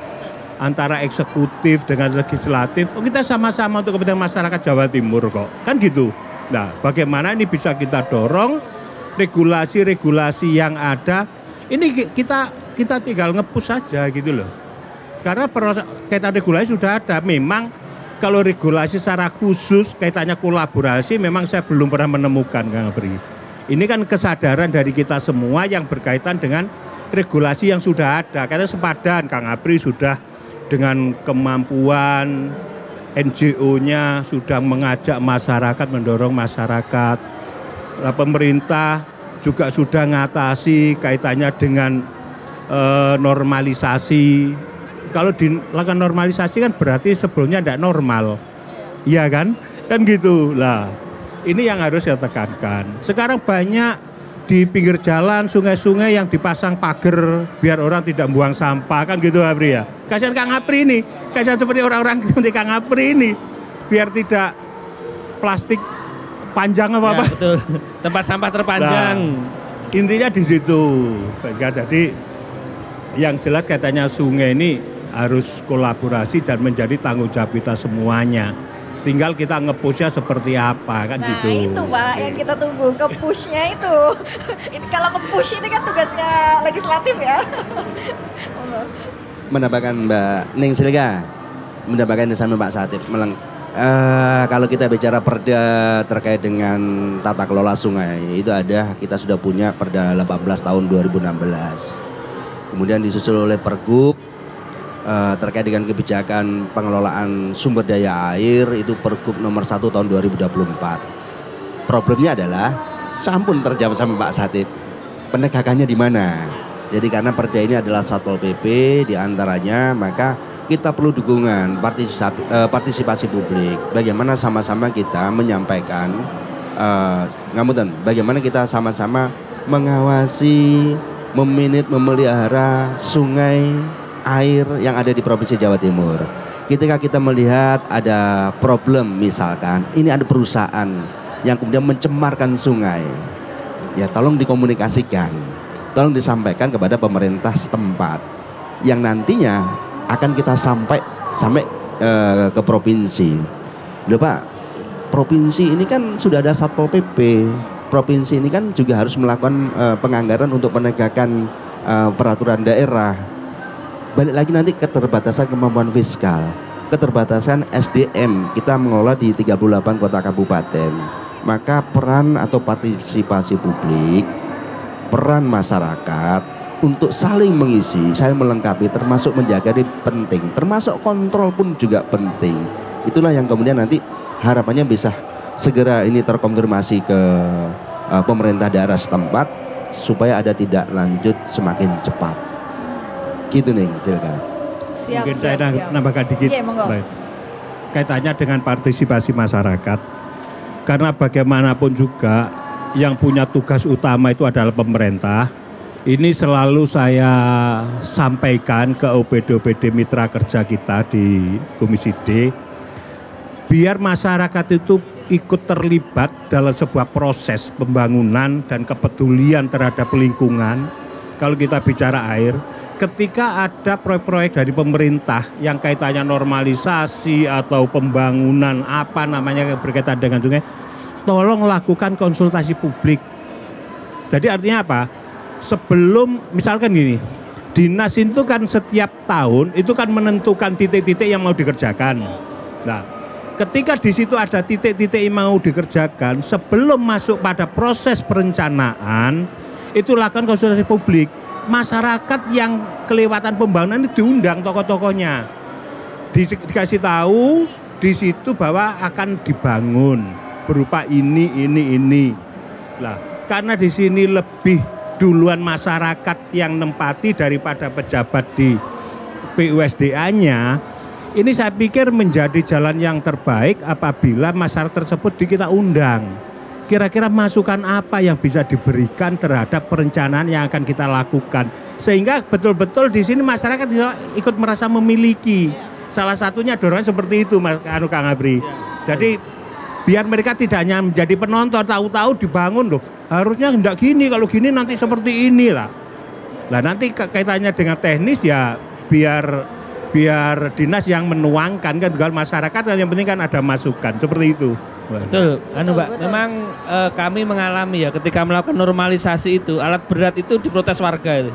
antara eksekutif dengan legislatif, kita sama-sama untuk kepentingan masyarakat Jawa Timur kok. Kan gitu. Nah, bagaimana ini bisa kita dorong regulasi-regulasi yang ada. Ini kita tinggal nge-push saja gitu loh. Karena kaitan regulasi sudah ada. Memang kalau regulasi secara khusus kaitannya kolaborasi memang saya belum pernah menemukan Kang Apri. Ini kan kesadaran dari kita semua yang berkaitan dengan regulasi yang sudah ada. Karena sepadan Kang Apri sudah dengan kemampuan NGO-nya sudah mengajak masyarakat, mendorong masyarakat. Pemerintah juga sudah ngatasi kaitannya dengan normalisasi. Kalau dilakukan normalisasi kan berarti sebelumnya tidak normal. Iya kan? Kan gitu. Lah, ini yang harus saya tekankan. Sekarang banyak di pinggir jalan, sungai-sungai yang dipasang pagar biar orang tidak buang sampah kan gitu Apri ya. Kasihan Kang Apri ini, kasihan seperti orang-orang seperti Kang Apri ini biar tidak plastik panjang apa-apa. Ya, betul. Tempat sampah terpanjang. Nah, intinya di situ. Jadi yang jelas katanya sungai ini harus kolaborasi dan menjadi tanggung jawab kita semuanya. Tinggal kita nge-push-nya seperti apa kan gitu. Nah itu Pak yang kita tunggu, ke-push-nya itu. Ini kalau nge-push ini kan tugasnya legislatif ya. Menambahkan Mbak Ning Silga, menambahkan sama Pak Satip. Kalau kita bicara perda terkait dengan tata kelola sungai, itu ada, kita sudah punya perda 18 tahun 2016. Kemudian disusul oleh Pergub terkait dengan kebijakan pengelolaan sumber daya air, itu Pergub nomor 1 tahun 2024. Problemnya adalah sampun terjawab sama Pak Satip. Penegakannya di mana? Jadi karena Perda ini adalah Satpol PP diantaranya, maka kita perlu dukungan partisipasi publik. Bagaimana sama-sama kita menyampaikan, bagaimana kita sama-sama mengawasi, memelihara sungai, air yang ada di Provinsi Jawa Timur. Ketika kita melihat ada problem, misalkan ini ada perusahaan yang kemudian mencemarkan sungai, ya tolong dikomunikasikan, tolong disampaikan kepada pemerintah setempat yang nantinya akan kita sampai ke provinsi. Loh Pak, provinsi ini kan sudah ada Satpol PP. Provinsi ini kan juga harus melakukan penganggaran untuk penegakan peraturan daerah. Balik lagi nanti keterbatasan kemampuan fiskal, keterbatasan SDM, kita mengelola di 38 kota kabupaten. Maka peran atau partisipasi publik, peran masyarakat untuk saling mengisi, saling melengkapi, termasuk menjaga ini penting, termasuk kontrol pun juga penting. Itulah yang kemudian nanti harapannya bisa segera ini terkonfirmasi ke pemerintah daerah setempat supaya ada tidak lanjut semakin cepat. Gitu nih, silakan. Mungkin saya nambahkan dikit. Iya, monggo. Baik. Kaitannya dengan partisipasi masyarakat. Karena bagaimanapun juga yang punya tugas utama itu adalah pemerintah. Ini selalu saya sampaikan ke OPD mitra kerja kita di Komisi D. Biar masyarakat itu ikut terlibat dalam sebuah proses pembangunan dan kepedulian terhadap lingkungan. Kalau kita bicara air, ketika ada proyek-proyek dari pemerintah yang kaitannya normalisasi atau pembangunan apa namanya berkaitan dengan sungai, tolong lakukan konsultasi publik. Jadi artinya apa? Sebelum misalkan gini, dinas itu kan setiap tahun itu kan menentukan titik-titik yang mau dikerjakan. Nah, ketika di situ ada titik-titik yang mau dikerjakan, sebelum masuk pada proses perencanaan, itu lakukan konsultasi publik. Masyarakat yang kelewatan pembangunan ini diundang tokoh-tokohnya, dikasih tahu di situ bahwa akan dibangun berupa ini. Lah, karena di sini lebih duluan masyarakat yang nempati daripada pejabat di PUSDA-nya, ini saya pikir menjadi jalan yang terbaik apabila masyarakat tersebut kita undang. Kira-kira masukan apa yang bisa diberikan terhadap perencanaan yang akan kita lakukan, sehingga betul-betul di sini masyarakat bisa ikut merasa memiliki. Salah satunya dorongan seperti itu, Kang Abri. Jadi biar mereka tidak hanya menjadi penonton, tahu-tahu dibangun loh. Harusnya tidak gini, kalau gini nanti seperti inilah. Nah nanti kaitannya dengan teknis ya biar dinas yang menuangkan kan, juga masyarakat yang penting kan ada masukan seperti itu. Betul, Mbak. Memang kami mengalami ya ketika melakukan normalisasi itu, alat berat itu diprotes warga itu.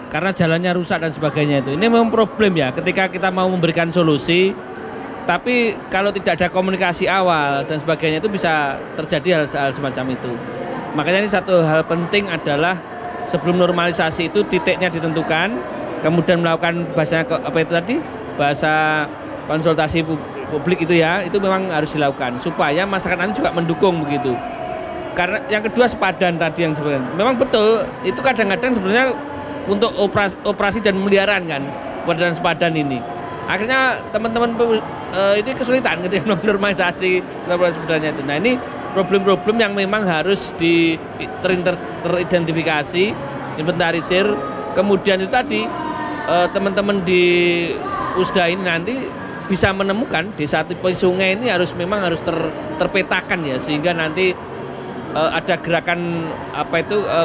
Karena jalannya rusak dan sebagainya itu. Ini memang problem ya ketika kita mau memberikan solusi, tapi kalau tidak ada komunikasi awal dan sebagainya itu bisa terjadi hal-hal semacam itu. Makanya ini satu hal penting adalah sebelum normalisasi itu titiknya ditentukan, kemudian melakukan bahasa konsultasi publik itu ya, itu memang harus dilakukan supaya masyarakat nanti juga mendukung begitu. Karena yang kedua sepadan tadi yang sebenarnya memang betul itu kadang-kadang sebenarnya untuk operasi dan pemeliharaan kan dan sepadan ini. Akhirnya teman-teman ini kesulitan ketika normalisasi sebenarnya itu. Nah ini problem-problem yang memang harus teridentifikasi, inventarisir, kemudian itu tadi teman-teman di Pusda ini nanti bisa menemukan desa tipe sungai ini memang harus terpetakan ya, sehingga nanti ada gerakan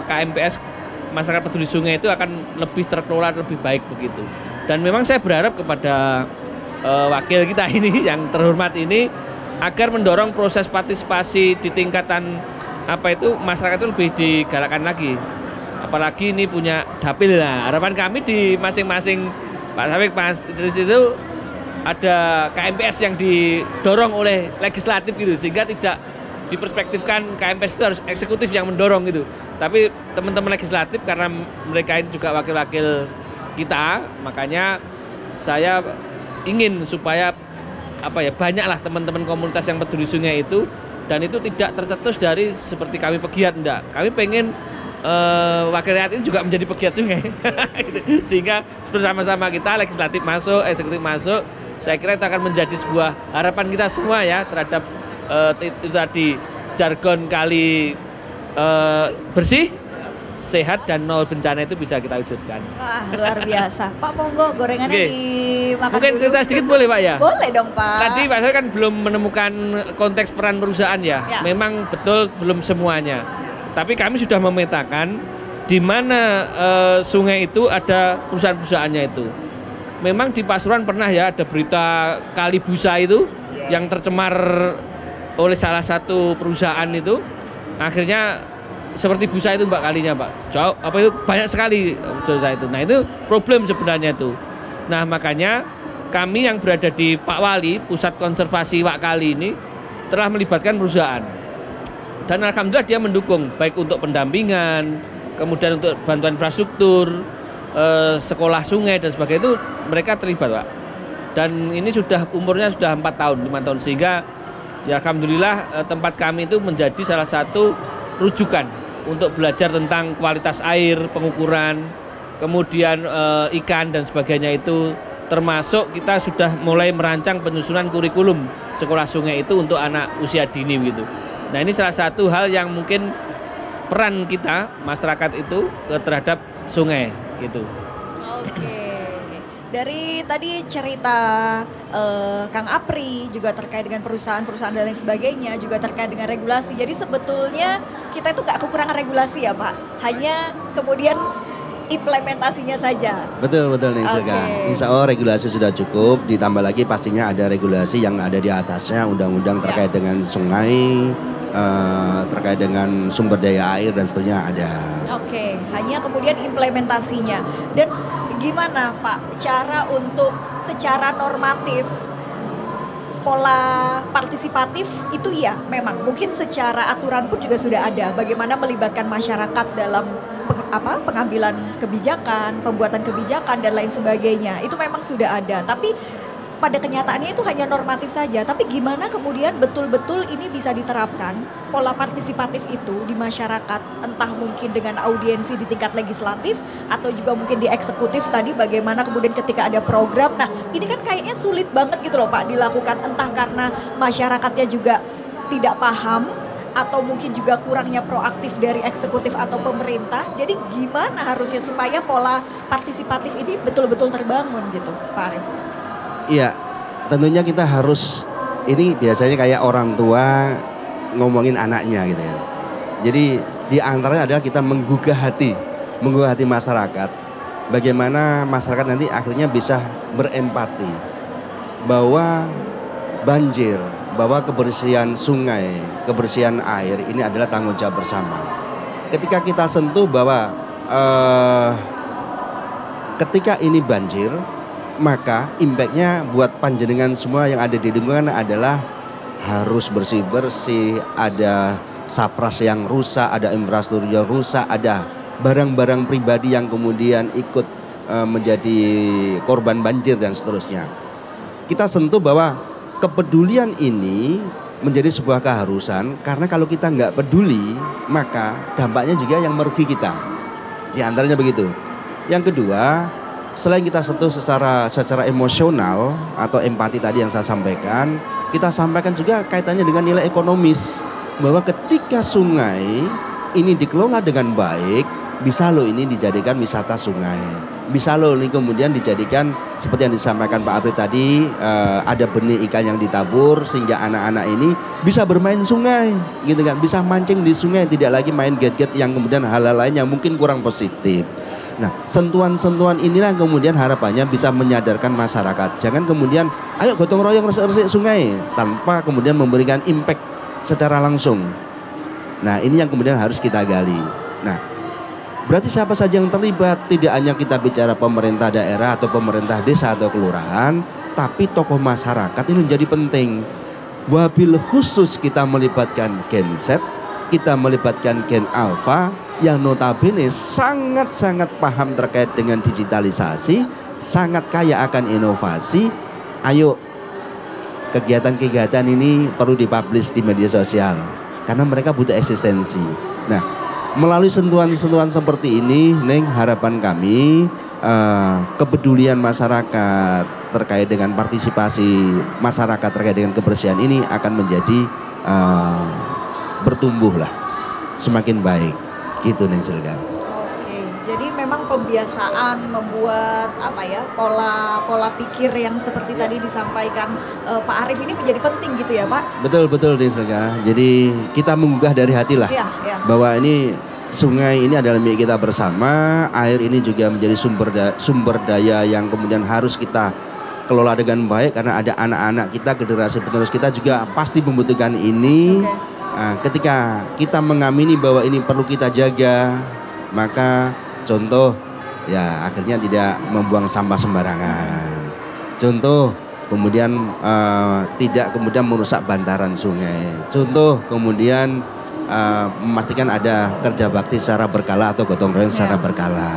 KMPS masyarakat peduli sungai itu akan lebih terkelola lebih baik begitu. Dan memang saya berharap kepada wakil kita ini yang terhormat ini agar mendorong proses partisipasi di tingkatan masyarakat itu lebih digalakkan lagi. Apalagi ini punya dapil. Nah, harapan kami di masing-masing Pak Safik, Mas Idris itu ada KMPS yang didorong oleh legislatif gitu, sehingga tidak diperspektifkan KMPS itu harus eksekutif yang mendorong gitu. Tapi teman-teman legislatif karena mereka ini juga wakil-wakil kita, makanya saya ingin supaya banyaklah teman-teman komunitas yang peduli sungai itu, dan itu tidak tercetus dari seperti kami pegiat, enggak. Kami pengen wakil rakyat ini juga menjadi pegiat sungai. Gitu. Sehingga bersama-sama kita legislatif masuk, eksekutif masuk, saya kira itu akan menjadi sebuah harapan kita semua ya terhadap itu tadi jargon kali bersih, sehat dan nol bencana itu bisa kita wujudkan. Wah, luar biasa. Pak, monggo gorengannya dimakan Mungkin dulu. cerita sedikit boleh Pak ya? Boleh dong Pak. Tadi Pak Soe kan belum menemukan konteks peran perusahaan ya. Ya. Memang betul belum semuanya. Tapi kami sudah memetakan di mana sungai itu ada perusahaan-perusahaannya itu. Memang di Pasuruan pernah ya ada berita kali busa itu yang tercemar oleh salah satu perusahaan itu. Akhirnya seperti busa itu Mbak kalinya Pak. Jauh apa itu banyak sekali busa itu. Nah, itu problem sebenarnya itu. Nah, makanya kami yang berada di Pak Wali, Pusat Konservasi Wak Kali ini telah melibatkan perusahaan. Dan alhamdulillah dia mendukung baik untuk pendampingan, kemudian untuk bantuan infrastruktur, sekolah sungai dan sebagainya itu mereka terlibat Pak. Dan ini sudah umurnya sudah 4 tahun, 5 tahun sehingga ya alhamdulillah tempat kami itu menjadi salah satu rujukan untuk belajar tentang kualitas air, pengukuran, kemudian ikan dan sebagainya itu, termasuk kita sudah mulai merancang penyusunan kurikulum sekolah sungai itu untuk anak usia dini gitu. Nah, ini salah satu hal yang mungkin peran kita masyarakat itu terhadap sungai gitu. Oke. Dari tadi cerita Kang Apri juga terkait dengan perusahaan-perusahaan dan lain sebagainya, juga terkait dengan regulasi. Jadi sebetulnya kita itu nggak kekurangan regulasi ya Pak, hanya kemudian implementasinya saja. Betul nih Insya Allah regulasi sudah cukup, ditambah lagi pastinya ada regulasi yang ada di atasnya, undang-undang terkait dengan sungai, terkait dengan sumber daya air dan seterusnya ada. Oke, hanya kemudian implementasinya. Dan gimana Pak cara untuk secara normatif pola partisipatif itu ya memang mungkin secara aturan pun juga sudah ada bagaimana melibatkan masyarakat dalam pengambilan kebijakan, pembuatan kebijakan dan lain sebagainya. Itu memang sudah ada, tapi pada kenyataannya itu hanya normatif saja. Tapi gimana kemudian betul-betul ini bisa diterapkan pola partisipatif itu di masyarakat, entah mungkin dengan audiensi di tingkat legislatif atau juga mungkin di eksekutif tadi, bagaimana kemudian ketika ada program. Nah, ini kan kayaknya sulit banget gitu loh Pak dilakukan, entah karena masyarakatnya juga tidak paham atau mungkin juga kurangnya proaktif dari eksekutif atau pemerintah. Jadi gimana harusnya supaya pola partisipatif ini betul-betul terbangun gitu Pak Arief? Iya, tentunya kita harus, ini biasanya kayak orang tua ngomongin anaknya gitu ya. Jadi di antaranya adalah kita menggugah hati masyarakat. Bagaimana masyarakat nanti akhirnya bisa berempati bahwa banjir, bahwa kebersihan sungai, kebersihan air ini adalah tanggung jawab bersama. Ketika kita sentuh bahwa ketika ini banjir, maka impactnya buat panjenengan semua yang ada di lingkungan adalah harus bersih-bersih, ada sapras yang rusak, ada infrastruktur yang rusak, ada barang-barang pribadi yang kemudian ikut menjadi korban banjir dan seterusnya. Kita sentuh bahwa kepedulian ini menjadi sebuah keharusan, karena kalau kita nggak peduli maka dampaknya juga yang merugi kita. Di antaranya begitu. Yang kedua, selain kita sentuh secara emosional atau empati tadi yang saya sampaikan, kita sampaikan juga kaitannya dengan nilai ekonomis, bahwa ketika sungai ini dikelola dengan baik, bisa loh ini dijadikan wisata sungai, bisa loh ini kemudian dijadikan seperti yang disampaikan Pak Apri tadi, ada benih ikan yang ditabur sehingga anak-anak ini bisa bermain sungai gitu kan, bisa mancing di sungai, tidak lagi main gadget yang kemudian hal-hal lain yang mungkin kurang positif. Nah, sentuhan-sentuhan inilah kemudian harapannya bisa menyadarkan masyarakat. Jangan kemudian ayo gotong royong resik-resik sungai tanpa kemudian memberikan impact secara langsung. Nah, ini yang kemudian harus kita gali. Nah, berarti siapa saja yang terlibat? Tidak hanya kita bicara pemerintah daerah atau pemerintah desa atau kelurahan, tapi tokoh masyarakat ini menjadi penting. Wabil khusus kita melibatkan Genset, kita melibatkan Gen Alpha yang notabene sangat-sangat paham terkait dengan digitalisasi, sangat kaya akan inovasi. Ayo, kegiatan-kegiatan ini perlu dipublish di media sosial karena mereka butuh eksistensi. Nah, Melalui sentuhan-sentuhan seperti ini, Neng, harapan kami kepedulian masyarakat terkait dengan partisipasi masyarakat terkait dengan kebersihan ini akan menjadi bertumbuh lah, semakin baik, gitu Neng Silka. Oke, jadi memang pembiasaan membuat pola pikir yang seperti tadi disampaikan Pak Arief ini menjadi penting gitu ya Pak? Betul Neng Silka. Jadi kita menggugah dari hati lah, bahwa ini sungai ini adalah milik kita bersama. Air ini juga menjadi sumber daya yang kemudian harus kita kelola dengan baik, karena ada anak-anak kita, generasi penerus kita juga pasti membutuhkan ini. Ketika kita mengamini bahwa ini perlu kita jaga, maka contoh ya akhirnya tidak membuang sampah sembarangan. Contoh kemudian tidak kemudian merusak bantaran sungai. Contoh kemudian memastikan ada kerja bakti secara berkala atau gotong royong secara berkala.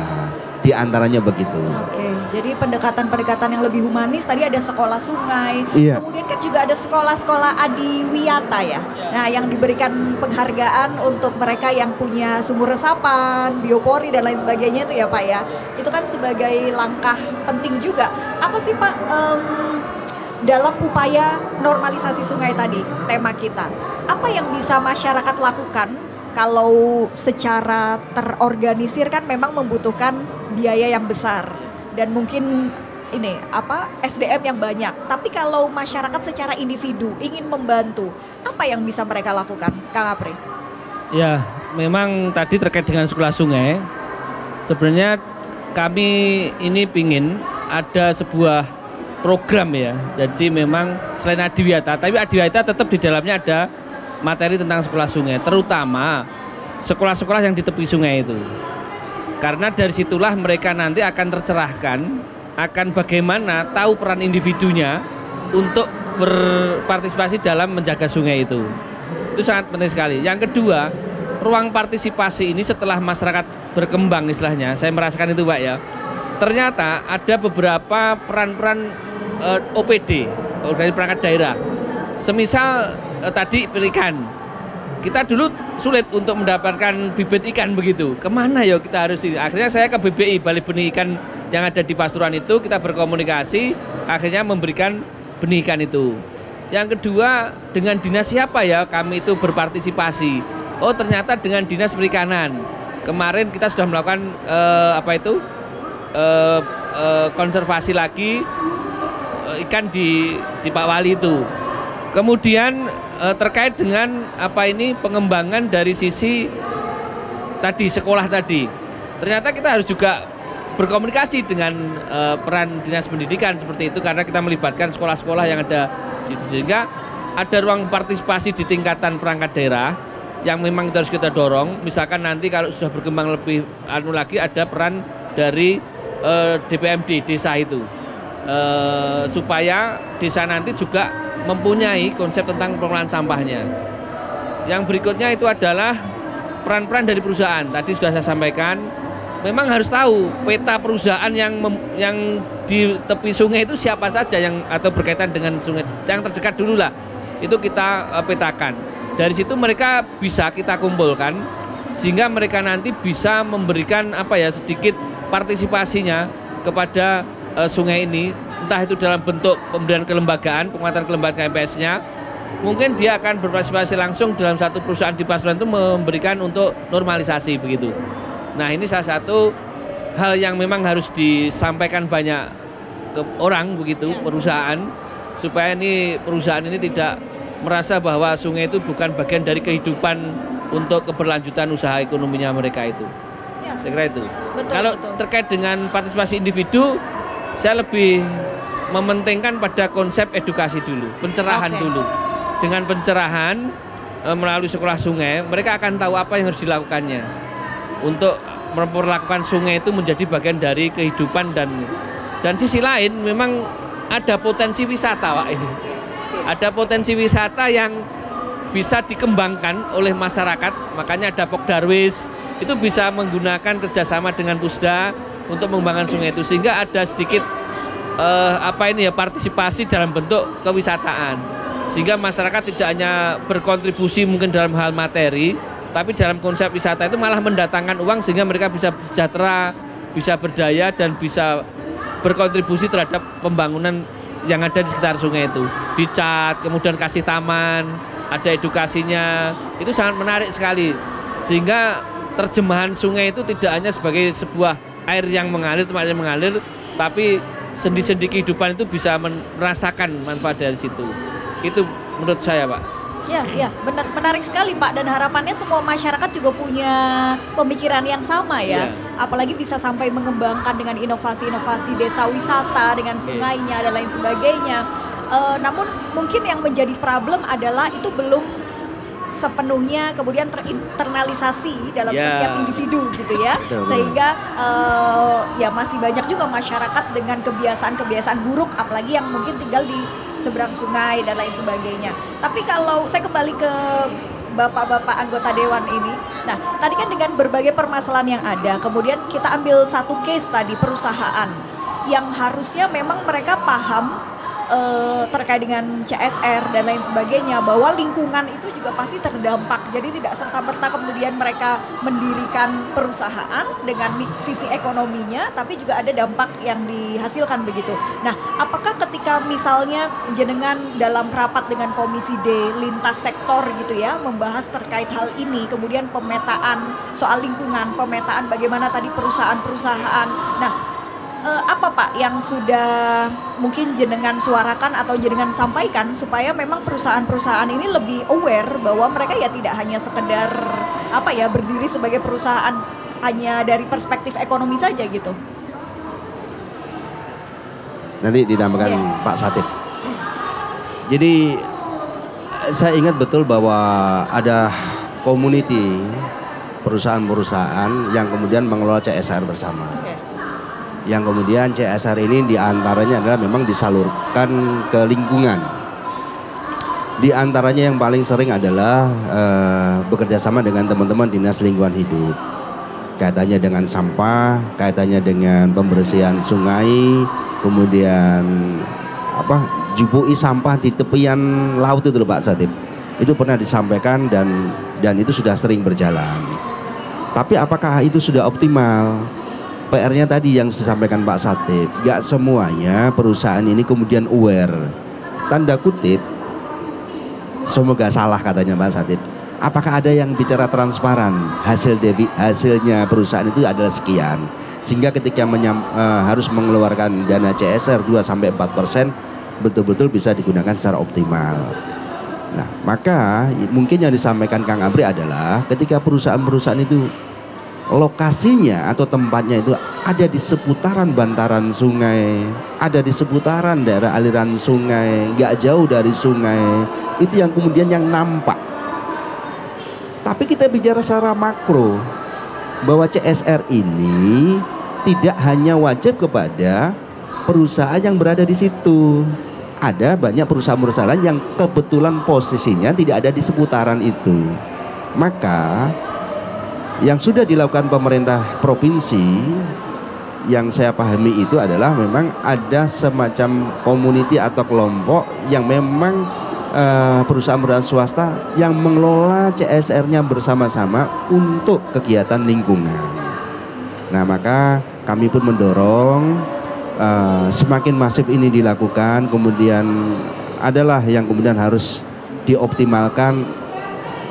Di antaranya begitu. Oke, jadi pendekatan-pendekatan yang lebih humanis, tadi ada sekolah sungai, kemudian kan juga ada sekolah-sekolah adiwiyata ya. Nah, yang diberikan penghargaan untuk mereka yang punya sumur resapan, biopori dan lain sebagainya itu ya Pak ya. Itu kan sebagai langkah penting juga. Apa sih Pak dalam upaya normalisasi sungai tadi, tema kita, apa yang bisa masyarakat lakukan kalau secara terorganisir kan memang membutuhkan biaya yang besar dan mungkin SDM yang banyak. Tapi kalau masyarakat secara individu ingin membantu, apa yang bisa mereka lakukan, Kang Apri? Ya, memang tadi terkait dengan sekolah sungai, sebenarnya kami ini pingin ada sebuah program ya. Jadi memang selain adiwiyata, tapi adiwiyata tetap di dalamnya ada materi tentang sekolah sungai, terutama sekolah-sekolah yang di tepi sungai itu. Karena dari situlah mereka nanti akan tercerahkan akan bagaimana tahu peran individunya untuk berpartisipasi dalam menjaga sungai itu. Itu sangat penting sekali. Yang kedua, ruang partisipasi ini setelah masyarakat berkembang istilahnya, saya merasakan itu Pak ya. Ternyata ada beberapa peran-peran OPD, organisasi perangkat daerah. Semisal tadi ikan. Kita dulu sulit untuk mendapatkan bibit ikan begitu. Kemana ya kita harus ini? Akhirnya saya ke BBI, Balai Benih Ikan yang ada di Pasuruan itu, kita berkomunikasi, akhirnya memberikan benih ikan itu. Yang kedua, dengan dinas siapa ya kami itu berpartisipasi? Oh ternyata dengan dinas perikanan. Kemarin kita sudah melakukan konservasi lagi ikan di Pak Wali itu. Kemudian terkait dengan pengembangan dari sisi tadi sekolah tadi, ternyata kita harus juga berkomunikasi dengan peran dinas pendidikan seperti itu, karena kita melibatkan sekolah-sekolah yang ada sehingga ada ruang partisipasi di tingkatan perangkat daerah yang memang itu harus kita dorong. Misalkan nanti kalau sudah berkembang lebih lagi ada peran dari DPMD desa itu, supaya desa nanti juga mempunyai konsep tentang pengelolaan sampahnya. Yang berikutnya itu adalah peran-peran dari perusahaan. Tadi sudah saya sampaikan, memang harus tahu peta perusahaan yang di tepi sungai itu siapa saja yang atau berkaitan dengan sungai yang terdekat dulu lah. Itu kita petakan. Dari situ mereka bisa kita kumpulkan sehingga mereka nanti bisa memberikan sedikit partisipasinya kepada sungai ini, entah itu dalam bentuk pemberian kelembagaan, penguatan kelembagaan KMPS-nya, mungkin dia akan berpartisipasi langsung dalam satu perusahaan di Pasuruan itu memberikan untuk normalisasi begitu. Nah ini salah satu hal yang memang harus disampaikan banyak ke orang begitu, perusahaan, supaya perusahaan ini tidak merasa bahwa sungai itu bukan bagian dari kehidupan untuk keberlanjutan usaha ekonominya mereka itu. Saya kira itu. Kalau terkait dengan partisipasi individu, saya lebih mementingkan pada konsep edukasi dulu, pencerahan dulu. Dengan pencerahan melalui sekolah sungai, mereka akan tahu apa yang harus dilakukannya untuk memperlakukan sungai itu menjadi bagian dari kehidupan. Dan sisi lain memang ada potensi wisata Pak ini. Ada potensi wisata yang bisa dikembangkan oleh masyarakat, makanya ada Pokdarwis itu bisa menggunakan kerjasama dengan Pusda untuk mengembangkan sungai itu, sehingga ada sedikit partisipasi dalam bentuk kewisataan, sehingga masyarakat tidak hanya berkontribusi mungkin dalam hal materi, tapi dalam konsep wisata itu malah mendatangkan uang sehingga mereka bisa sejahtera, bisa berdaya dan bisa berkontribusi terhadap pembangunan yang ada di sekitar sungai itu. Dicat, kemudian kasih taman, ada edukasinya, itu sangat menarik sekali. Sehingga terjemahan sungai itu tidak hanya sebagai sebuah air yang mengalir, tempat yang mengalir, tapi sendi-sendi kehidupan itu bisa merasakan manfaat dari situ. Itu menurut saya, Pak. Ya, benar, menarik sekali Pak, dan harapannya semua masyarakat juga punya pemikiran yang sama ya. Apalagi bisa sampai mengembangkan dengan inovasi-inovasi desa wisata dengan sungainya dan lain sebagainya. Namun mungkin yang menjadi problem adalah itu belum sepenuhnya kemudian terinternalisasi dalam setiap individu gitu ya. Sehingga ya masih banyak juga masyarakat dengan kebiasaan-kebiasaan buruk, apalagi yang mungkin tinggal di seberang sungai dan lain sebagainya. Tapi kalau saya kembali ke bapak-bapak anggota dewan ini, nah tadi kan dengan berbagai permasalahan yang ada, kemudian kita ambil satu case tadi, perusahaan yang harusnya memang mereka paham terkait dengan CSR dan lain sebagainya, bahwa lingkungan itu juga pasti terdampak. Jadi tidak serta-merta kemudian mereka mendirikan perusahaan dengan sisi ekonominya, tapi juga ada dampak yang dihasilkan begitu. Nah, apakah ketika misalnya jenengan dalam rapat dengan Komisi D lintas sektor gitu ya, membahas terkait hal ini, kemudian pemetaan soal lingkungan, pemetaan bagaimana tadi perusahaan-perusahaan. Nah, apa Pak yang sudah mungkin jenengan suarakan atau jenengan sampaikan supaya memang perusahaan-perusahaan ini lebih aware bahwa mereka ya tidak hanya sekedar apa ya berdiri sebagai perusahaan hanya dari perspektif ekonomi saja gitu. Nanti ditambahkan Pak Satip. Jadi saya ingat betul bahwa ada community perusahaan-perusahaan yang kemudian mengelola CSR bersama. Yang kemudian CSR ini diantaranya adalah memang disalurkan ke lingkungan. Di antaranya yang paling sering adalah bekerja sama dengan teman-teman Dinas Lingkungan Hidup. Kaitannya dengan sampah, kaitannya dengan pembersihan sungai, kemudian jupui sampah di tepian laut itu loh Pak Satip. Itu pernah disampaikan dan itu sudah sering berjalan. Tapi apakah itu sudah optimal? PR-nya tadi yang disampaikan Pak Satip, gak semuanya perusahaan ini kemudian aware. Tanda kutip, semoga salah katanya Pak Satip. Apakah ada yang bicara transparan? Hasilnya perusahaan itu adalah sekian. Sehingga ketika harus mengeluarkan dana CSR 2-4%, betul-betul bisa digunakan secara optimal. Nah, maka mungkin yang disampaikan Kang Amri adalah ketika perusahaan-perusahaan itu lokasinya atau tempatnya itu ada di seputaran bantaran sungai, ada di seputaran daerah aliran sungai, gak jauh dari sungai, itu yang kemudian yang nampak. Tapi kita bicara secara makro, bahwa CSR ini tidak hanya wajib kepada perusahaan yang berada di situ. Ada banyak perusahaan-perusahaan yang kebetulan posisinya tidak ada di seputaran itu. Maka yang sudah dilakukan pemerintah provinsi yang saya pahami itu adalah memang ada semacam community atau kelompok yang memang perusahaan-perusahaan swasta yang mengelola CSR-nya bersama-sama untuk kegiatan lingkungan. Nah, maka kami pun mendorong semakin masif ini dilakukan, kemudian adalah yang kemudian harus dioptimalkan.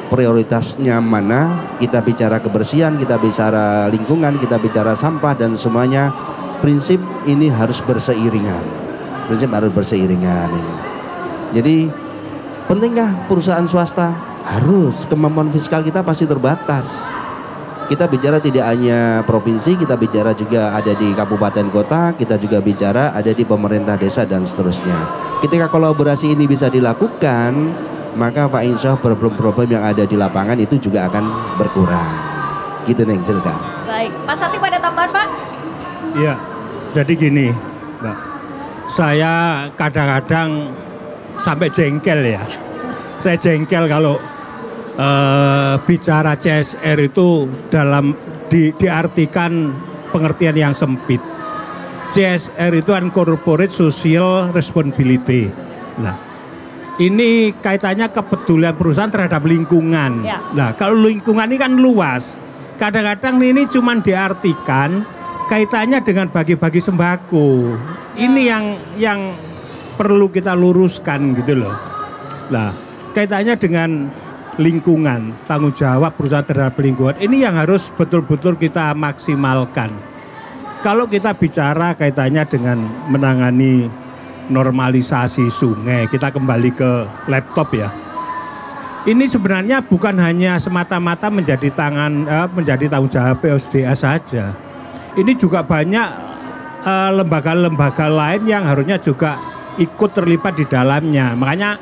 Prioritasnya mana, kita bicara kebersihan, kita bicara lingkungan, kita bicara sampah dan semuanya prinsip ini harus berseiringan. Jadi pentingkah perusahaan swasta? Harus, kemampuan fiskal kita pasti terbatas. Kita bicara tidak hanya provinsi, kita bicara juga ada di kabupaten kota, kita juga bicara ada di pemerintah desa dan seterusnya. Ketika kolaborasi ini bisa dilakukan, maka Pak Insya problem-problem yang ada di lapangan itu juga akan berkurang. Gitu Neng, silakan. Baik, Pak Satip ada tambahan Pak? Iya, jadi gini Mbak, saya kadang-kadang sampai jengkel ya. Saya jengkel kalau bicara CSR itu dalam diartikan pengertian yang sempit. CSR itu kan corporate social responsibility. Nah, ini kaitannya kepedulian perusahaan terhadap lingkungan. Ya. Nah, kalau lingkungan ini kan luas. Kadang-kadang ini cuma diartikan kaitannya dengan bagi-bagi sembako. Ini yang perlu kita luruskan gitu loh. Nah, kaitannya dengan lingkungan, tanggung jawab perusahaan terhadap lingkungan. Ini yang harus betul-betul kita maksimalkan. Kalau kita bicara kaitannya dengan menangani normalisasi sungai, kita kembali ke laptop ya. Ini sebenarnya bukan hanya semata-mata menjadi tanggung jawab POSDA saja. Ini juga banyak lembaga-lembaga lain yang harusnya juga ikut terlibat di dalamnya. Makanya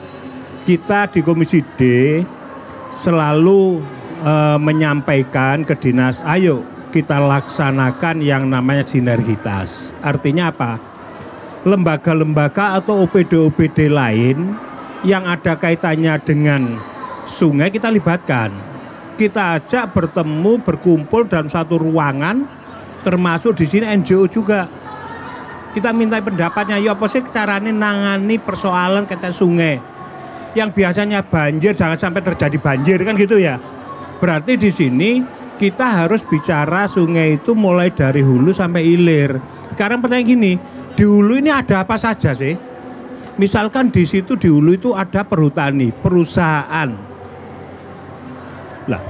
kita di Komisi D selalu menyampaikan ke dinas, ayo kita laksanakan yang namanya sinergitas. Artinya apa? Lembaga-lembaga atau OPD-OPD lain yang ada kaitannya dengan sungai kita libatkan. Kita ajak bertemu, berkumpul dalam satu ruangan, termasuk di sini NGO juga. Kita minta pendapatnya, ya apa sih caranya nangani persoalan kaitan sungai. Yang biasanya banjir jangan sampai terjadi banjir kan gitu ya. Berarti di sini kita harus bicara sungai itu mulai dari hulu sampai hilir. Sekarang pertanyaan gini, di hulu ini ada apa saja sih? Misalkan di situ di hulu itu ada perhutani, perusahaan. Lah,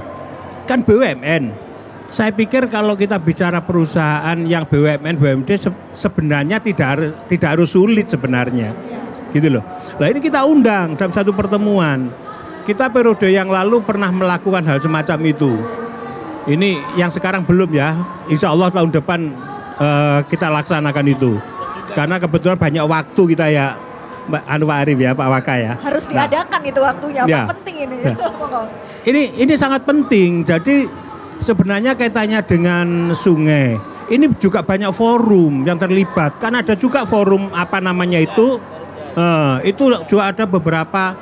kan BUMN. Saya pikir kalau kita bicara perusahaan yang BUMN, BUMD sebenarnya tidak harus sulit sebenarnya. Gitu loh. Nah ini kita undang dalam satu pertemuan. Kita periode yang lalu pernah melakukan hal semacam itu. Ini yang sekarang belum ya. Insya Allah tahun depan kita laksanakan itu. Karena kebetulan banyak waktu kita ya, Mbak Arif ya, Pak Waka ya. Harus diadakan itu waktunya, ya. penting ini. Ya. Ini sangat penting. Jadi sebenarnya kaitannya dengan sungai. Ini juga banyak forum yang terlibat. Kan ada juga forum apa namanya itu juga ada beberapa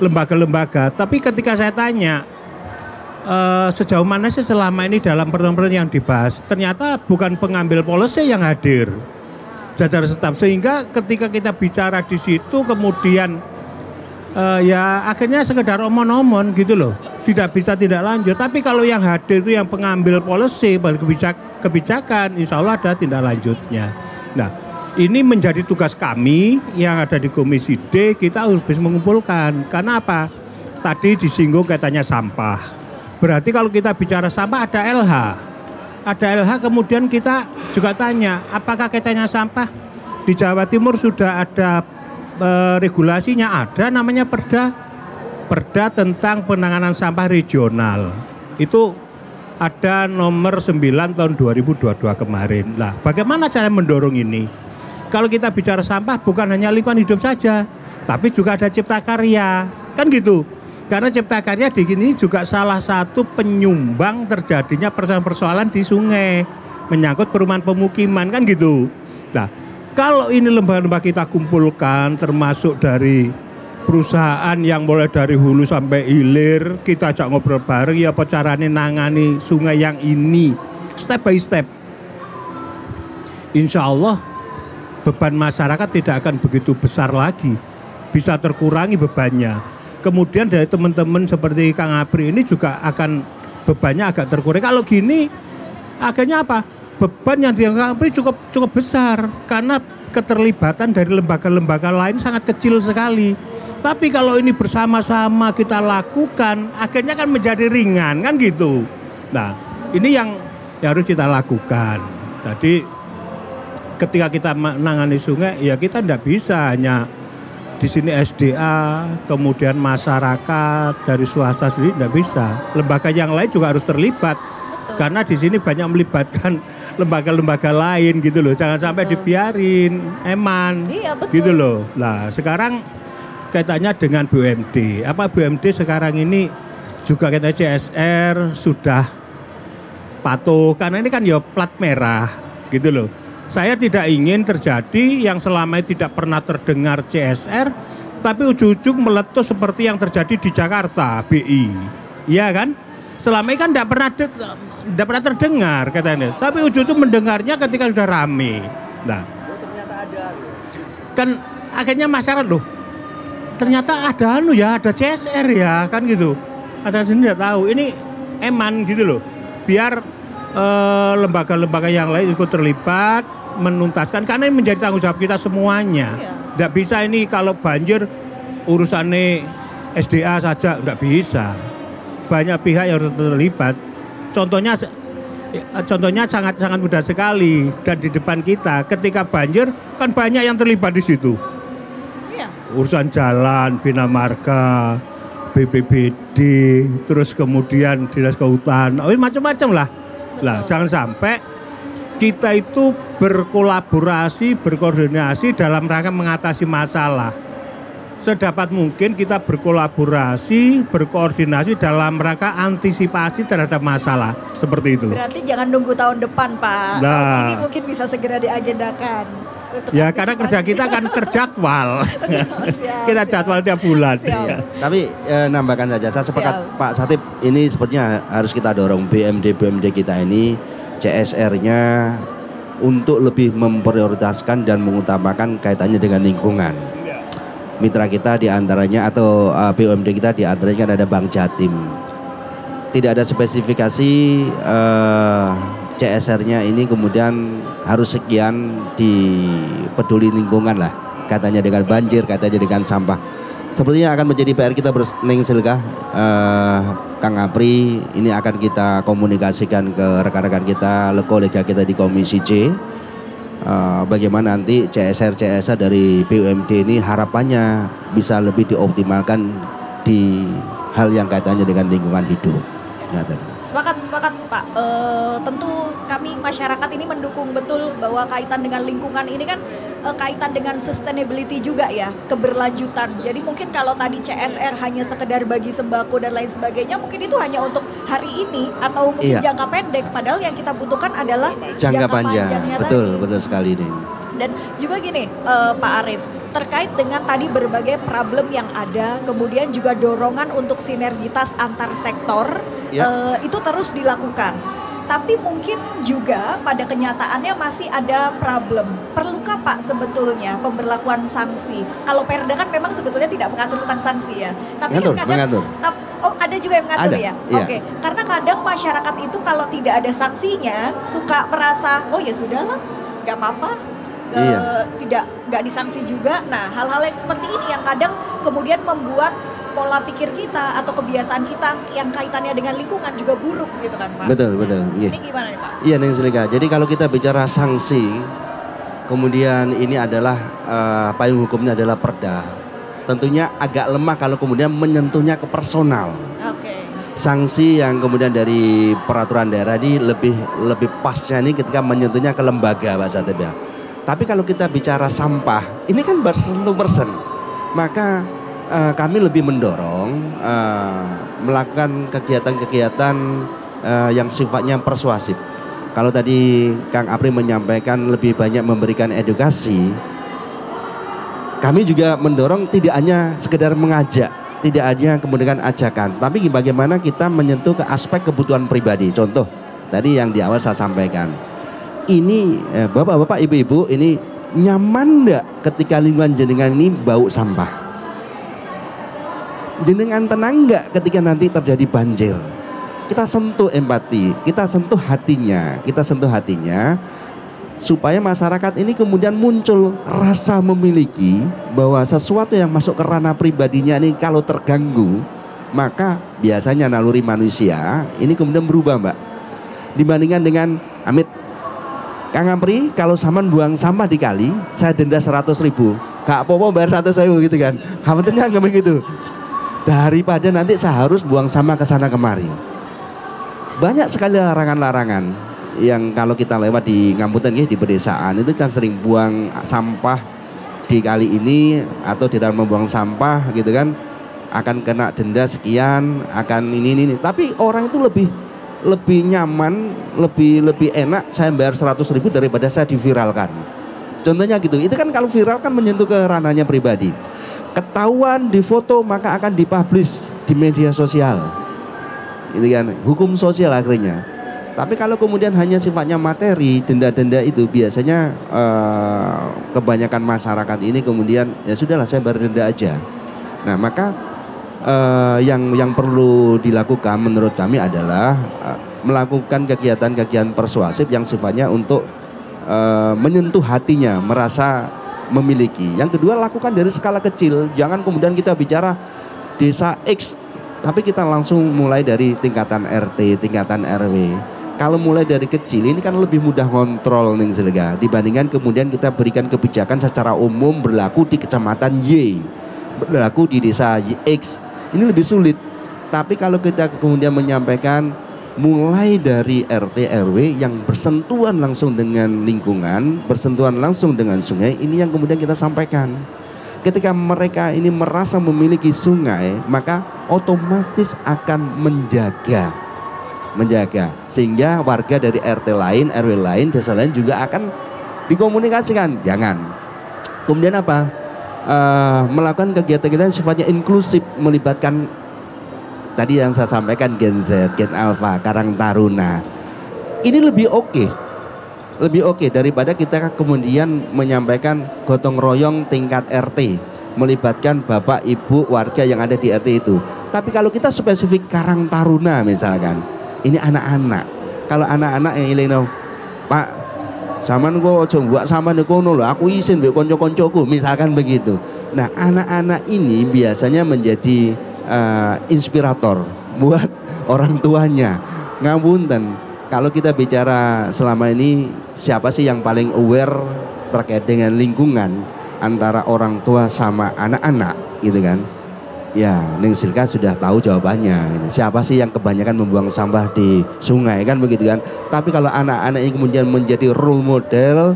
lembaga-lembaga. Tapi ketika saya tanya sejauh mana sih selama ini dalam pertemuan yang dibahas, ternyata bukan pengambil policy yang hadir, jajaran staf. Sehingga ketika kita bicara di situ kemudian ya akhirnya sekedar omon-omon gitu loh, tidak bisa tidak lanjut. Tapi kalau yang hadir itu yang pengambil policy, kebijakan, insya Allah ada tindak lanjutnya. Nah, ini menjadi tugas kami yang ada di Komisi D, kita harus bisa mengumpulkan. Karena apa? Tadi disinggung katanya sampah. Berarti kalau kita bicara sampah ada LH. Ada LH kemudian kita juga tanya, apakah kaitannya sampah? Di Jawa Timur sudah ada regulasinya, ada namanya Perda tentang penanganan sampah regional. Itu ada nomor 9 tahun 2022 kemarin. Nah, bagaimana cara mendorong ini? Kalau kita bicara sampah bukan hanya lingkungan hidup saja, tapi juga ada cipta karya, kan gitu. Karena cipta karya di sini juga salah satu penyumbang terjadinya persoalan-persoalan di sungai, menyangkut perumahan pemukiman, kan gitu. Nah, kalau ini lembaga-lembaga kita kumpulkan, termasuk dari perusahaan yang mulai dari hulu sampai hilir, kita ajak ngobrol bareng, ya apa caranya nangani sungai yang ini, step by step. Insya Allah beban masyarakat tidak akan begitu besar lagi, bisa terkurangi bebannya. Kemudian dari teman-teman seperti Kang Apri ini juga akan bebannya agak terkurangi. Kalau gini akhirnya apa? Beban yang diangkat Kang Apri cukup besar karena keterlibatan dari lembaga-lembaga lain sangat kecil sekali. Tapi kalau ini bersama-sama kita lakukan, akhirnya kan menjadi ringan, kan gitu. Nah, ini yang harus kita lakukan. Jadi ketika kita menangani sungai, ya kita tidak bisa hanya di sini SDA, kemudian masyarakat dari swasta sendiri, tidak bisa. Lembaga yang lain juga harus terlibat. Karena di sini banyak melibatkan lembaga-lembaga lain gitu loh. Jangan sampai dibiarin, eman, iya, betul. gitu loh. Nah sekarang kaitannya dengan BUMD. Apa BUMD sekarang ini juga kaitannya CSR sudah patuh. Karena ini kan ya plat merah gitu loh. Saya tidak ingin terjadi yang selama ini tidak pernah terdengar CSR, tapi ujung-ujung meletus seperti yang terjadi di Jakarta, BI. Iya kan? Selama ini kan tidak pernah terdengar katanya. Tapi ujung-ujung mendengarnya ketika sudah rame. Nah, ternyata ada. kan akhirnya masyarakat loh, ternyata ada ada CSR ya kan gitu. Ada sendiri tidak tahu. Ini eman gitu loh. Biar lembaga-lembaga yang lain ikut terlibat menuntaskan karena ini menjadi tanggung jawab kita semuanya. Tidak bisa ini kalau banjir urusannya SDA saja, tidak bisa. Banyak pihak yang harus terlibat. Contohnya sangat mudah sekali dan di depan kita ketika banjir kan banyak yang terlibat di situ. Urusan jalan, Bina Marga, BPBD, terus kemudian Dinas Kehutanan, macam-macam lah. Lah, jangan sampai kita itu berkolaborasi, berkoordinasi dalam rangka mengatasi masalah. Sedapat mungkin kita berkolaborasi, berkoordinasi dalam rangka antisipasi terhadap masalah seperti itu. Berarti jangan nunggu tahun depan, Pak. Tahun ini mungkin bisa segera diagendakan. Ya karena kerja kita kan terjadwal. Kita jadwal tiap bulan. Ya. Tapi nambahkan saja, saya sepakat Pak Satip, ini sepertinya harus kita dorong BMD kita ini CSR-nya untuk lebih memprioritaskan dan mengutamakan kaitannya dengan lingkungan. Mitra kita diantaranya atau BUMD kita diantaranya kan ada Bank Jatim. Tidak ada spesifikasi CSR-nya ini kemudian harus sekian di peduli lingkungan lah. Katanya dengan banjir, katanya dengan sampah. Sepertinya akan menjadi PR kita Neng Silka, Kang Apri, ini akan kita komunikasikan ke rekan-rekan kita, kolega kita di Komisi C. Bagaimana nanti CSR dari BUMD ini harapannya bisa lebih dioptimalkan di hal yang kaitannya dengan lingkungan hidup. Sepakat Pak. Tentu kami masyarakat ini mendukung betul bahwa kaitan dengan lingkungan ini kan kaitan dengan sustainability juga ya, keberlanjutan. Jadi mungkin kalau tadi CSR hanya sekedar bagi sembako dan lain sebagainya, mungkin itu hanya untuk hari ini atau mungkin jangka pendek. Padahal yang kita butuhkan adalah jangka panjang. Betul sekali ini. Dan juga gini Pak Arief, terkait dengan tadi berbagai problem yang ada, kemudian juga dorongan untuk sinergitas antar sektor itu terus dilakukan. Tapi mungkin juga pada kenyataannya masih ada problem. Perlukah Pak sebetulnya pemberlakuan sanksi? Kalau Perda kan memang sebetulnya tidak mengatur tentang sanksi ya. Tapi mengatur. Ada juga yang mengatur ya? Oke. Karena kadang masyarakat itu kalau tidak ada sanksinya suka merasa, oh ya sudahlah, gak apa-apa. Nggak disanksi juga. Nah, hal-hal yang seperti ini yang kadang kemudian membuat pola pikir kita atau kebiasaan kita yang kaitannya dengan lingkungan juga buruk gitu kan Pak. Betul. Ini gimana nih Pak? Iya Neng Silika. Jadi kalau kita bicara sanksi, kemudian ini adalah payung hukumnya adalah Perda. Tentunya agak lemah kalau kemudian menyentuhnya ke personal. Sanksi yang kemudian dari peraturan daerah ini lebih pasnya ini ketika menyentuhnya ke lembaga Pak Satip ya. Tapi kalau kita bicara sampah, ini kan bersentuh persen, maka kami lebih mendorong melakukan kegiatan-kegiatan yang sifatnya persuasif. Kalau tadi Kang Apri menyampaikan lebih banyak memberikan edukasi, kami juga mendorong tidak hanya sekedar mengajak, tidak hanya kemudian ajakan, tapi bagaimana kita menyentuh ke aspek kebutuhan pribadi. Contoh, tadi yang di awal saya sampaikan. Ini bapak-bapak, ibu-ibu ini nyaman enggak ketika lingkungan jenengan ini bau sampah? Jenengan tenang enggak ketika nanti terjadi banjir? Kita sentuh empati, kita sentuh hatinya supaya masyarakat ini kemudian muncul rasa memiliki bahwa sesuatu yang masuk ke ranah pribadinya ini kalau terganggu, maka biasanya naluri manusia ini kemudian berubah Mbak. Dibandingkan dengan Amit, Kang Apri, kalau sampean buang sampah di kali, saya denda 100.000. Gak apa-apa bayar 100.000 gitu kan. Kamunya nggak begitu. Daripada nanti saya harus buang sampah ke sana kemari. Banyak sekali larangan-larangan yang kalau kita lewat di Ngambutan di pedesaan itu kan sering buang sampah di kali ini atau di dalam membuang sampah gitu kan akan kena denda sekian, akan ini. Tapi orang itu lebih nyaman, lebih enak saya bayar 100.000 daripada saya diviralkan. Contohnya gitu. Itu kan kalau viral kan menyentuh ke ranahnya pribadi. Ketahuan di foto maka akan dipublish di media sosial. Itu kan hukum sosial akhirnya. Tapi kalau kemudian hanya sifatnya materi, denda-denda itu biasanya kebanyakan masyarakat ini kemudian ya sudahlah saya bayar denda aja. Nah, maka yang perlu dilakukan menurut kami adalah melakukan kegiatan-kegiatan persuasif yang sifatnya untuk menyentuh hatinya, merasa memiliki. Yang kedua, lakukan dari skala kecil. Jangan kemudian kita bicara desa X, tapi kita langsung mulai dari tingkatan RT, tingkatan RW. Kalau mulai dari kecil ini kan lebih mudah kontrol nih Selega, dibandingkan kemudian kita berikan kebijakan secara umum berlaku di kecamatan Y, berlaku di desa X. Ini lebih sulit. Tapi kalau kita kemudian menyampaikan mulai dari RT RW yang bersentuhan langsung dengan lingkungan, bersentuhan langsung dengan sungai, ini yang kemudian kita sampaikan. Ketika mereka ini merasa memiliki sungai, maka otomatis akan menjaga, sehingga warga dari RT lain, RW lain, desa lain juga akan dikomunikasikan. Jangan kemudian apa? Melakukan kegiatan-kegiatan sifatnya inklusif, melibatkan tadi yang saya sampaikan Gen Z, Gen Alpha, Karang Taruna. Ini lebih oke daripada kita kemudian menyampaikan gotong royong tingkat RT, melibatkan bapak ibu warga yang ada di RT itu. Tapi kalau kita spesifik Karang Taruna misalkan, ini anak-anak. Kalau anak-anak yang ilino, Pak, sampean kok aja mbok sampean kono lho, aku izin mbek kanca-kancaku, misalkan begitu. Nah, anak-anak ini biasanya menjadi inspirator buat orang tuanya. Ngapunten, kalau kita bicara selama ini siapa sih yang paling aware terkait dengan lingkungan antara orang tua sama anak-anak gitu kan? Ya, Ning Silka sudah tahu jawabannya. Siapa sih yang kebanyakan membuang sampah di sungai kan begitu kan? Tapi kalau anak-anak ini kemudian menjadi role model,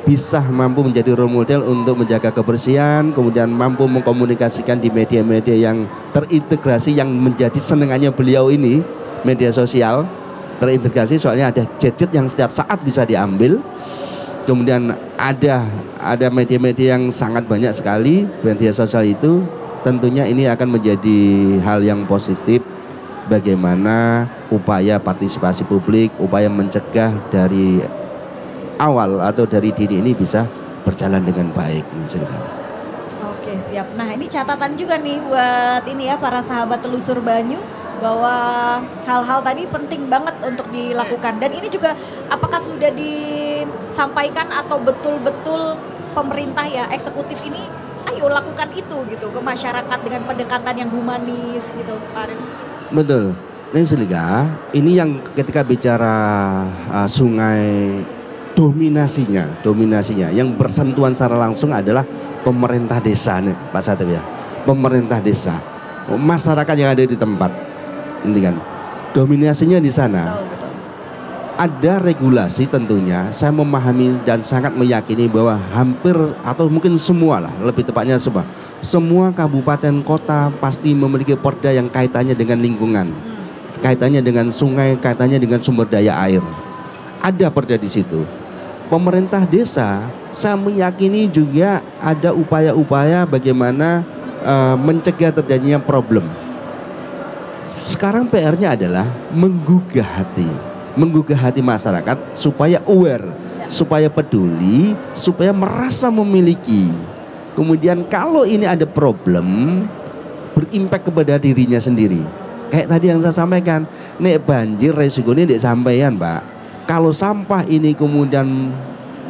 bisa mampu menjadi role model untuk menjaga kebersihan, kemudian mampu mengkomunikasikan di media-media yang terintegrasi, yang menjadi senengannya beliau ini, media sosial terintegrasi, soalnya ada gadget yang setiap saat bisa diambil. Kemudian ada media-media yang sangat banyak sekali, media sosial itu tentunya ini akan menjadi hal yang positif. Bagaimana upaya partisipasi publik, upaya mencegah dari awal atau dari dini ini bisa berjalan dengan baik. Oke, siap. Nah, ini catatan juga nih buat ini ya para sahabat telusur Banyu, bahwa hal-hal tadi penting banget untuk dilakukan. Dan ini juga apakah sudah disampaikan atau betul-betul pemerintah ya, eksekutif ini ayo lakukan itu gitu ke masyarakat dengan pendekatan yang humanis gitu, Pak Arif? Betul. Ini yang ketika bicara sungai, dominasinya yang bersentuhan secara langsung adalah pemerintah desa nih Pak Satip ya. Pemerintah desa, masyarakat yang ada di tempat, ini kan dominasinya di sana. Betul. Ada regulasi tentunya. Saya memahami dan sangat meyakini bahwa hampir atau mungkin semua lah, lebih tepatnya semua kabupaten kota pasti memiliki perda yang kaitannya dengan lingkungan, kaitannya dengan sungai, kaitannya dengan sumber daya air. Ada perda di situ. Pemerintah desa, saya meyakini juga ada upaya-upaya bagaimana mencegah terjadinya problem. Sekarang PR-nya adalah menggugah hati masyarakat supaya aware, supaya peduli, supaya merasa memiliki. Kemudian kalau ini ada problem, berimpact kepada dirinya sendiri. Kayak tadi yang saya sampaikan, nek banjir resikonya nek sampean, Pak. Kalau sampah ini kemudian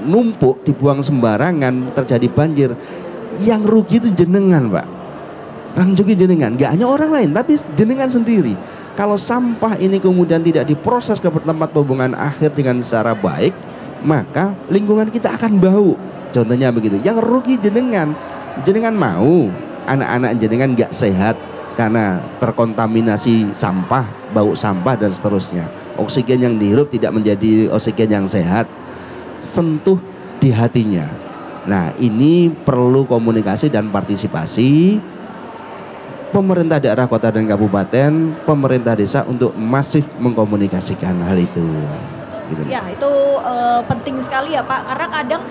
numpuk, dibuang sembarangan, terjadi banjir, yang rugi itu jenengan, Pak. Orang juga jenengan, gak hanya orang lain, tapi jenengan sendiri. Kalau sampah ini kemudian tidak diproses ke tempat pembuangan akhir dengan secara baik, maka lingkungan kita akan bau. Contohnya begitu. Yang rugi jenengan. Jenengan mau anak-anak jenengan gak sehat karena terkontaminasi sampah, bau sampah dan seterusnya. Oksigen yang dihirup tidak menjadi oksigen yang sehat. Sentuh di hatinya. Nah, ini perlu komunikasi dan partisipasi pemerintah daerah, kota dan kabupaten, pemerintah desa untuk masif mengkomunikasikan hal itu. Gitu. Ya, itu penting sekali ya Pak, karena kadang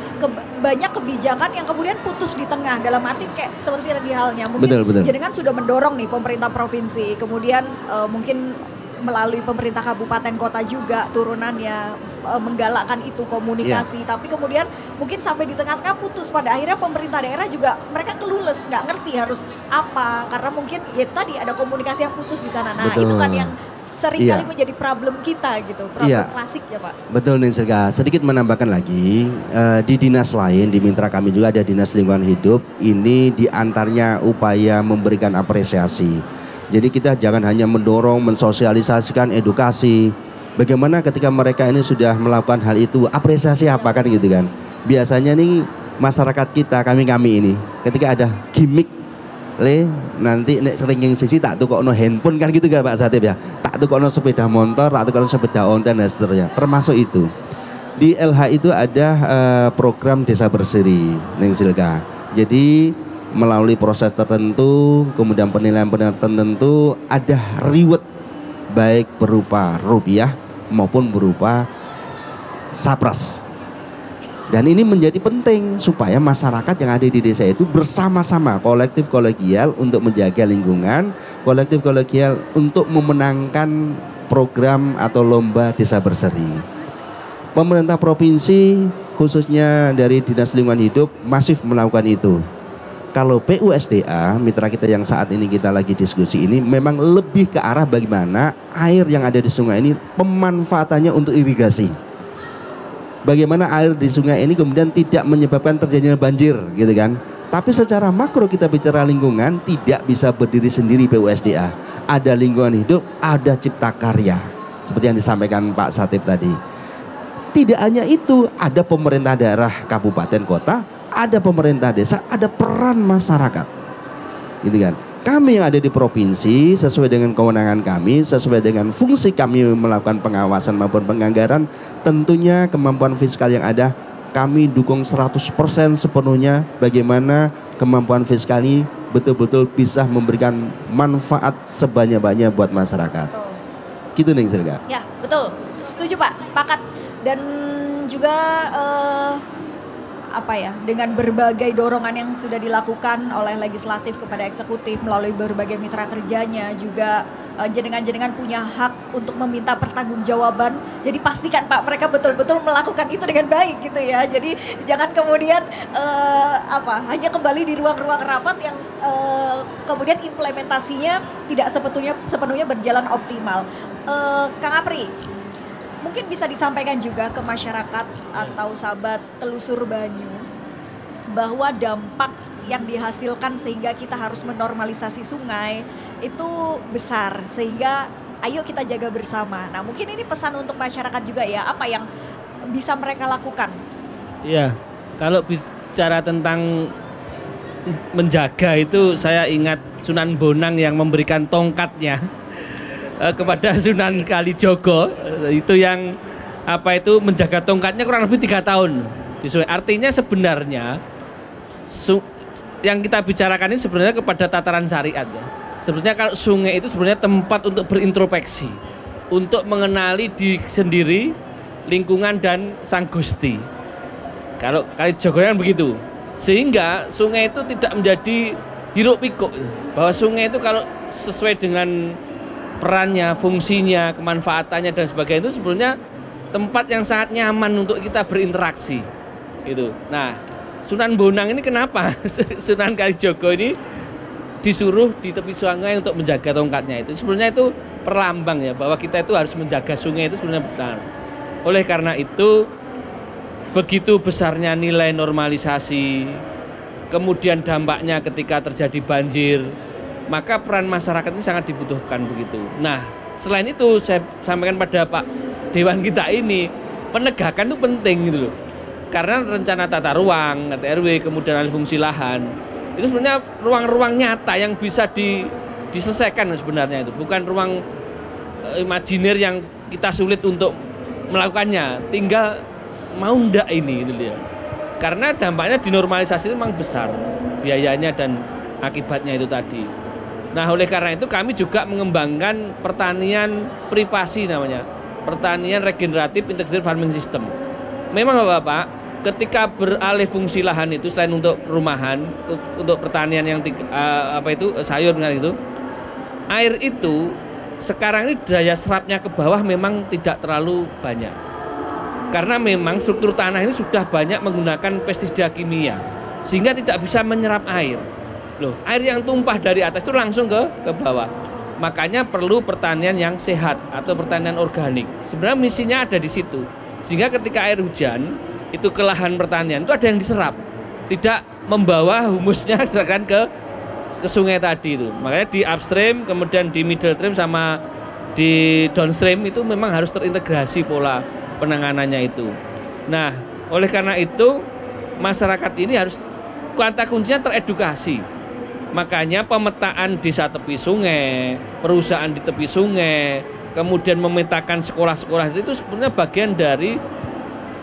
banyak kebijakan yang kemudian putus di tengah, dalam arti kayak seperti tadi halnya mungkin betul. jenengan sudah mendorong nih pemerintah provinsi, kemudian mungkin melalui pemerintah kabupaten kota juga turunannya menggalakkan itu komunikasi, tapi kemudian mungkin sampai di tengah-tengah putus, pada akhirnya pemerintah daerah juga mereka clueless, nggak ngerti harus apa, karena mungkin ya itu tadi ada komunikasi yang putus di sana. Nah itu kan yang sering kali menjadi problem kita gitu, problem klasik ya Pak. Betul nih Silka, sedikit menambahkan lagi, di dinas lain, di mitra kami juga ada dinas lingkungan hidup, ini diantaranya upaya memberikan apresiasi. Jadi kita jangan hanya mendorong, mensosialisasikan edukasi. Bagaimana ketika mereka ini sudah melakukan hal itu, apresiasi apa kan gitu kan. Biasanya nih masyarakat kita, kami ini, ketika ada gimmick, nanti nek sering sisi tak tukokno handphone kan gitu gak Pak Satip ya. Tak tukokno sepeda motor, tak tukokno sepeda ontel dan seterusnya. Termasuk itu. Di LH itu ada program Desa Berseri, Neng Silka. Jadi melalui proses tertentu, kemudian penilaian tertentu, ada reward baik berupa rupiah maupun berupa sapras. Dan ini menjadi penting supaya masyarakat yang ada di desa itu bersama-sama, kolektif kolegial untuk menjaga lingkungan, kolektif kolegial untuk memenangkan program atau lomba Desa Berseri. Pemerintah provinsi khususnya dari Dinas Lingkungan Hidup masif melakukan itu. Kalau PUSDA, mitra kita yang saat ini kita lagi diskusi ini, memang lebih ke arah bagaimana air yang ada di sungai ini pemanfaatannya untuk irigasi. Bagaimana air di sungai ini kemudian tidak menyebabkan terjadinya banjir gitu kan. Tapi secara makro kita bicara lingkungan, tidak bisa berdiri sendiri PUSDA. Ada lingkungan hidup, ada cipta karya. Seperti yang disampaikan Pak Satip tadi. Tidak hanya itu, ada pemerintah daerah kabupaten kota, ada pemerintah desa, ada peran masyarakat. Gitu kan. Kami yang ada di provinsi sesuai dengan kewenangan kami, sesuai dengan fungsi kami melakukan pengawasan maupun penganggaran, tentunya kemampuan fiskal yang ada kami dukung 100% sepenuhnya bagaimana kemampuan fiskal ini betul-betul bisa memberikan manfaat sebanyak-banyaknya buat masyarakat. Betul. Gitu Neng Silka. Ya, betul. Setuju Pak, sepakat. Dan juga dengan berbagai dorongan yang sudah dilakukan oleh legislatif kepada eksekutif melalui berbagai mitra kerjanya, juga jenengan-jenengan punya hak untuk meminta pertanggungjawaban. Jadi pastikan Pak mereka betul-betul melakukan itu dengan baik gitu ya. Jadi jangan kemudian hanya kembali di ruang-ruang rapat yang kemudian implementasinya tidak sepenuhnya berjalan optimal. Kang Apri, mungkin bisa disampaikan juga ke masyarakat atau sahabat telusur Banyu bahwa dampak yang dihasilkan sehingga kita harus menormalisasi sungai itu besar, sehingga ayo kita jaga bersama. Nah mungkin ini pesan untuk masyarakat juga ya, apa yang bisa mereka lakukan? Iya, kalau bicara tentang menjaga itu saya ingat Sunan Bonang yang memberikan tongkatnya kepada Sunan Kalijogo, itu yang menjaga tongkatnya kurang lebih 3 tahun di sungai. Artinya sebenarnya yang kita bicarakan ini sebenarnya kepada tataran syariat ya. Sebenarnya kalau sungai itu sebenarnya tempat untuk berintrospeksi, untuk mengenali diri sendiri, lingkungan dan Sang Gusti. Kalau Kalijogo kan begitu. Sehingga sungai itu tidak menjadi hiruk pikuk, bahwa sungai itu kalau sesuai dengan perannya, fungsinya, kemanfaatannya dan sebagainya itu sebenarnya tempat yang sangat nyaman untuk kita berinteraksi. Gitu. Nah, Sunan Bonang ini kenapa Sunan Kalijogo ini disuruh di tepi sungai untuk menjaga tongkatnya itu? Sebenarnya itu perlambang ya bahwa kita itu harus menjaga sungai itu sebenarnya benar. Oleh karena itu begitu besarnya nilai normalisasi, kemudian dampaknya ketika terjadi banjir, maka peran masyarakat ini sangat dibutuhkan begitu. Nah, selain itu saya sampaikan pada Pak Dewan kita ini, penegakan itu penting gitu loh. Karena rencana tata ruang, RT/RW, kemudian alih fungsi lahan, itu sebenarnya ruang-ruang nyata yang bisa diselesaikan sebenarnya itu. Bukan ruang imajiner yang kita sulit untuk melakukannya. Tinggal mau ndak ini gitu ya. Karena dampaknya dinormalisasi itu memang besar, biayanya dan akibatnya itu tadi. Nah, oleh karena itu kami juga mengembangkan pertanian privasi namanya, pertanian regeneratif integrated farming system. Memang Bapak, ketika beralih fungsi lahan itu selain untuk rumahan, untuk pertanian yang sayur gitu, air itu sekarang ini daya serapnya ke bawah memang tidak terlalu banyak. Karena memang struktur tanah ini sudah banyak menggunakan pestisida kimia, sehingga tidak bisa menyerap air. Loh, air yang tumpah dari atas itu langsung ke bawah. Makanya perlu pertanian yang sehat atau pertanian organik. Sebenarnya misinya ada di situ. Sehingga ketika air hujan itu ke lahan pertanian itu ada yang diserap, tidak membawa humusnya misalkan ke sungai tadi itu. Makanya di upstream, kemudian di middle stream sama di downstream itu memang harus terintegrasi pola penanganannya itu. Nah, oleh karena itu masyarakat ini harus kata kuncinya teredukasi. Makanya pemetaan desa tepi sungai, perusahaan di tepi sungai, kemudian memetakan sekolah-sekolah itu sebenarnya bagian dari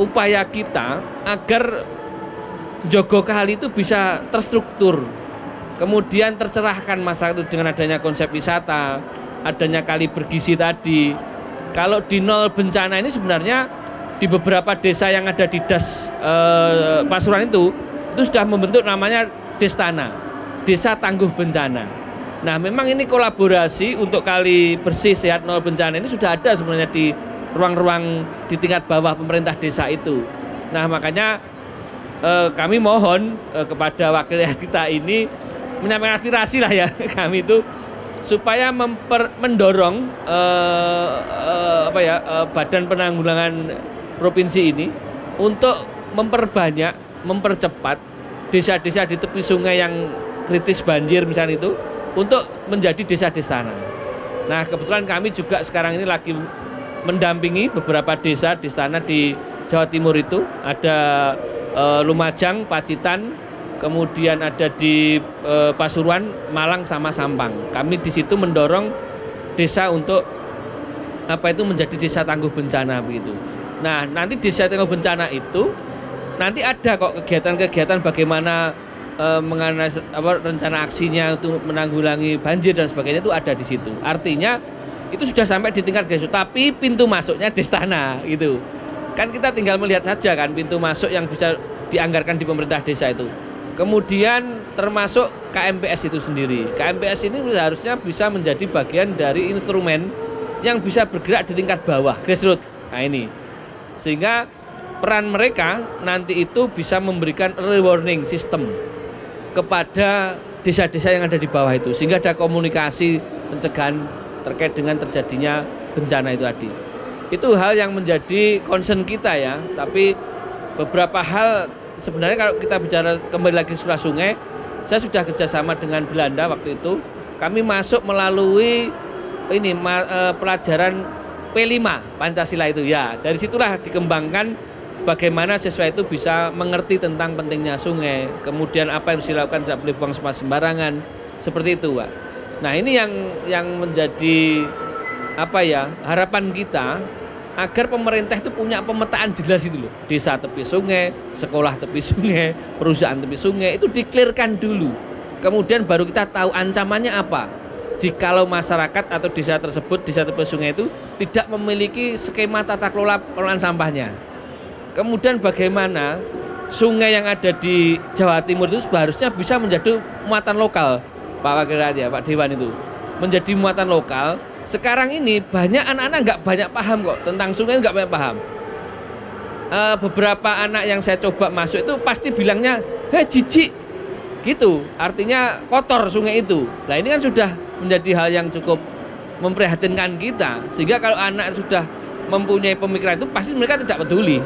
upaya kita agar Jogo Kali itu bisa terstruktur. Kemudian tercerahkan masyarakat itu dengan adanya konsep wisata, adanya kali bergizi tadi. Kalau di nol bencana ini sebenarnya di beberapa desa yang ada di Das Pasuruan itu sudah membentuk namanya Destana, Desa Tangguh Bencana. Nah, memang ini kolaborasi untuk kali bersih sehat nol bencana ini sudah ada sebenarnya di ruang-ruang di tingkat bawah pemerintah desa itu. Nah, makanya kami mohon kepada wakil rakyat kita ini menyampaikan aspirasi lah ya kami itu supaya mendorong Badan Penanggulangan Provinsi ini untuk memperbanyak, mempercepat desa-desa di tepi sungai yang kritis banjir misalnya itu untuk menjadi desa-desa. Nah, kebetulan kami juga sekarang ini lagi mendampingi beberapa desa di sana di Jawa Timur itu ada Lumajang, Pacitan, kemudian ada di Pasuruan, Malang sama Sampang. Kami di situ mendorong desa untuk menjadi desa tangguh bencana begitu. Nah, nanti desa tangguh bencana itu nanti ada kok kegiatan-kegiatan bagaimana mengenai rencana aksinya untuk menanggulangi banjir dan sebagainya itu ada di situ. Artinya itu sudah sampai di tingkat desa, tapi pintu masuknya Destana gitu. Kan kita tinggal melihat saja kan pintu masuk yang bisa dianggarkan di pemerintah desa itu. Kemudian termasuk KMPS itu sendiri. KMPS ini harusnya bisa menjadi bagian dari instrumen yang bisa bergerak di tingkat bawah, grassroots. Nah ini, sehingga peran mereka nanti itu bisa memberikan early warning system kepada desa-desa yang ada di bawah itu, sehingga ada komunikasi pencegahan terkait dengan terjadinya bencana itu tadi. Itu hal yang menjadi concern kita ya, tapi beberapa hal sebenarnya kalau kita bicara kembali lagi sekolah sungai, saya sudah kerjasama dengan Belanda waktu itu. Kami masuk melalui pelajaran P5 Pancasila itu ya. Dari situlah dikembangkan bagaimana siswa itu bisa mengerti tentang pentingnya sungai, kemudian apa yang harus dilakukan, tidak boleh buang sampah sembarangan, seperti itu, Pak. Nah, ini yang menjadi harapan kita agar pemerintah itu punya pemetaan jelas itu loh. Desa tepi sungai, sekolah tepi sungai, perusahaan tepi sungai itu diklirkan dulu. Kemudian baru kita tahu ancamannya apa. Jikalau masyarakat atau desa tersebut, desa tepi sungai itu tidak memiliki skema tata kelola pengelolaan sampahnya. Kemudian bagaimana sungai yang ada di Jawa Timur itu seharusnya bisa menjadi muatan lokal, Pak Wakil Rakyat ya, Pak Dewan itu. Menjadi muatan lokal. Sekarang ini banyak anak-anak nggak banyak paham kok tentang sungai, nggak banyak paham. Beberapa anak yang saya coba masuk itu pasti bilangnya, hei jijik, gitu. Artinya kotor sungai itu. Nah ini kan sudah menjadi hal yang cukup memprihatinkan kita. Sehingga kalau anak sudah mempunyai pemikiran itu pasti mereka tidak peduli,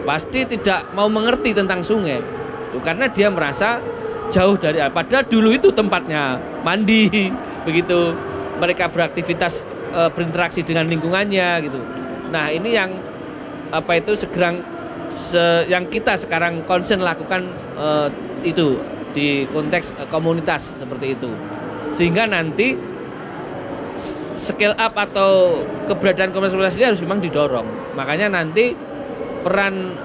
pasti tidak mau mengerti tentang sungai. Karena dia merasa jauh dari. Padahal dulu itu tempatnya mandi, begitu. Mereka beraktivitas berinteraksi dengan lingkungannya gitu. Nah ini yang yang kita sekarang concern lakukan itu di konteks komunitas seperti itu, sehingga nanti scale up atau keberadaan komunitas ini harus memang didorong. Makanya nanti peran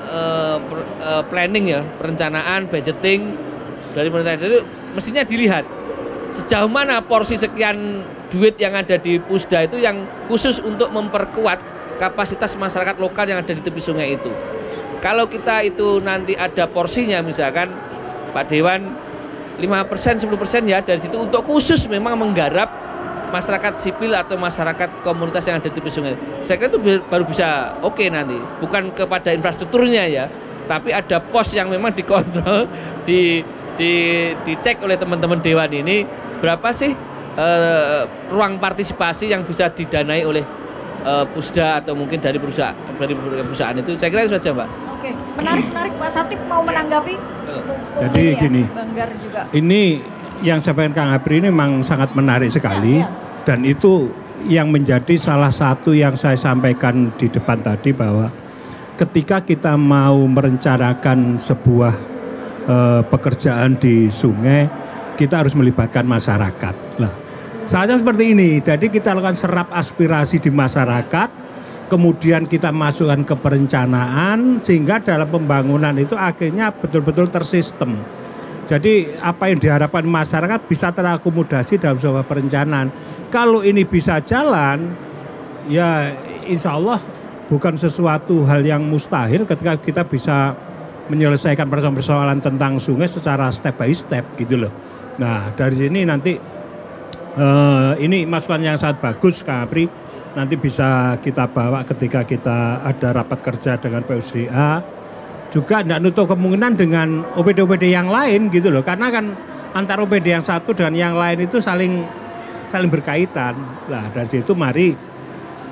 planning ya, perencanaan, budgeting dari pemerintah itu mestinya dilihat sejauh mana porsi sekian duit yang ada di Pusda itu yang khusus untuk memperkuat kapasitas masyarakat lokal yang ada di tepi sungai itu. Kalau kita itu nanti ada porsinya misalkan Pak Dewan 5%, 10% ya dari situ untuk khusus memang menggarap masyarakat sipil atau masyarakat komunitas yang ada di tepi sungai. Saya kira itu baru bisa oke nanti, bukan kepada infrastrukturnya ya, tapi ada pos yang memang dikontrol, dicek oleh teman-teman dewan ini berapa sih ruang partisipasi yang bisa didanai oleh Pusda atau mungkin dari perusahaan itu. Saya kira itu saja, Mbak. Oke, menarik Pak Satip mau menanggapi. Jadi gini, Banggar juga. Ini yang sampaikan Kang Apri ini memang sangat menarik sekali, dan itu yang menjadi salah satu yang saya sampaikan di depan tadi, bahwa ketika kita mau merencanakan sebuah pekerjaan di sungai, kita harus melibatkan masyarakat. Lah, saatnya seperti ini, jadi kita lakukan serap aspirasi di masyarakat, kemudian kita masukkan ke perencanaan, sehingga dalam pembangunan itu akhirnya betul-betul tersistem. Jadi apa yang diharapkan masyarakat bisa terakomodasi dalam sebuah perencanaan. Kalau ini bisa jalan, ya insya Allah bukan sesuatu hal yang mustahil ketika kita bisa menyelesaikan persoalan tentang sungai secara step by step gitu loh. Nah dari sini nanti ini masukan yang sangat bagus Kang Apri, nanti bisa kita bawa ketika kita ada rapat kerja dengan PUSDA, juga tidak nutup kemungkinan dengan OPD-OPD yang lain gitu loh, karena kan antara OPD yang satu dan yang lain itu saling berkaitan. Nah dari situ mari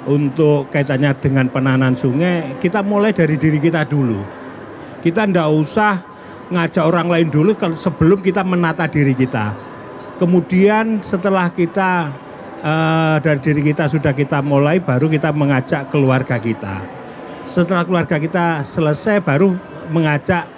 untuk kaitannya dengan penanganan sungai, kita mulai dari diri kita dulu. Kita tidak usah ngajak orang lain dulu sebelum kita menata diri kita. Kemudian setelah kita dari diri kita sudah kita mulai, baru kita mengajak keluarga kita. Setelah keluarga kita selesai, baru mengajak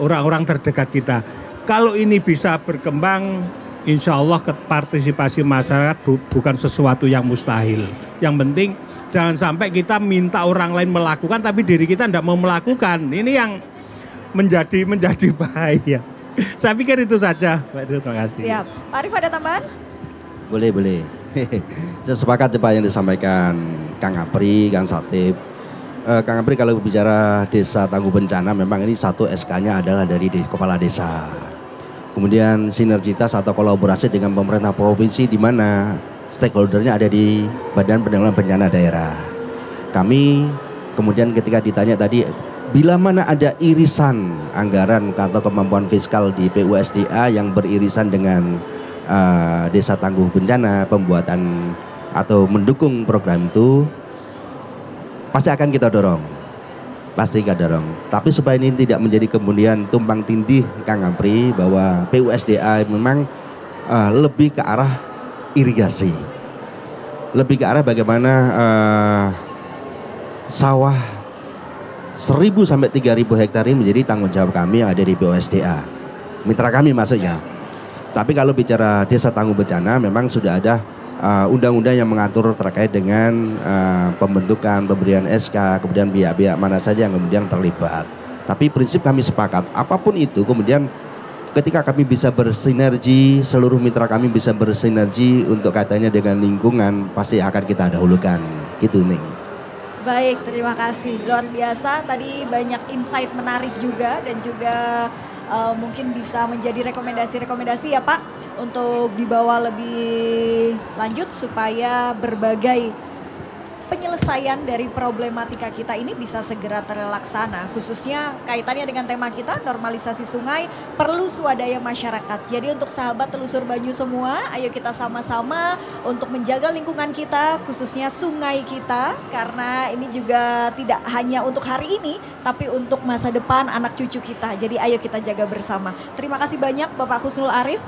orang-orang terdekat kita. Kalau ini bisa berkembang, insya Allah partisipasi masyarakat bukan sesuatu yang mustahil. Yang penting jangan sampai kita minta orang lain melakukan, tapi diri kita tidak mau melakukan. Ini yang menjadi bahaya. Saya pikir itu saja, Pak. Terima kasih. Siap. Pak Arif ada tambahan? Boleh. Saya sepakat Pak yang disampaikan Kang Apri, Kang Satip. Kang Apri kalau bicara desa tangguh bencana, memang ini satu SK-nya adalah dari kepala desa. Kemudian sinergitas atau kolaborasi dengan pemerintah provinsi, di mana stakeholdernya ada di Badan Penanggulangan Bencana Daerah. Kami kemudian ketika ditanya tadi, bila mana ada irisan anggaran atau kemampuan fiskal di PUSDA yang beririsan dengan desa tangguh bencana, pembuatan atau mendukung program itu, pasti akan kita dorong. Pasti kita dorong. Tapi supaya ini tidak menjadi kemudian tumpang tindih Kang Apri, bahwa PUSDA memang lebih ke arah irigasi. Lebih ke arah bagaimana sawah 1.000 sampai 3.000 hektar ini menjadi tanggung jawab kami yang ada di PUSDA. Mitra kami maksudnya. Tapi kalau bicara desa tangguh bencana, memang sudah ada undang-undang yang mengatur terkait dengan pembentukan, pemberian SK, kemudian pihak-pihak mana saja yang kemudian terlibat. Tapi prinsip kami sepakat, apapun itu kemudian ketika kami bisa bersinergi, seluruh mitra kami bisa bersinergi untuk kaitannya dengan lingkungan, pasti akan kita dahulukan. Gitu Ning. Baik, terima kasih. Luar biasa, tadi banyak insight menarik juga dan juga mungkin bisa menjadi rekomendasi-rekomendasi ya Pak untuk dibawa lebih lanjut supaya berbagai penyelesaian dari problematika kita ini bisa segera terlaksana, khususnya kaitannya dengan tema kita normalisasi sungai, perlu swadaya masyarakat. Jadi untuk sahabat telusur Banyu semua, ayo kita sama-sama untuk menjaga lingkungan kita, khususnya sungai kita, karena ini juga tidak hanya untuk hari ini tapi untuk masa depan anak cucu kita. Jadi ayo kita jaga bersama. Terima kasih banyak Bapak Husnul Arif,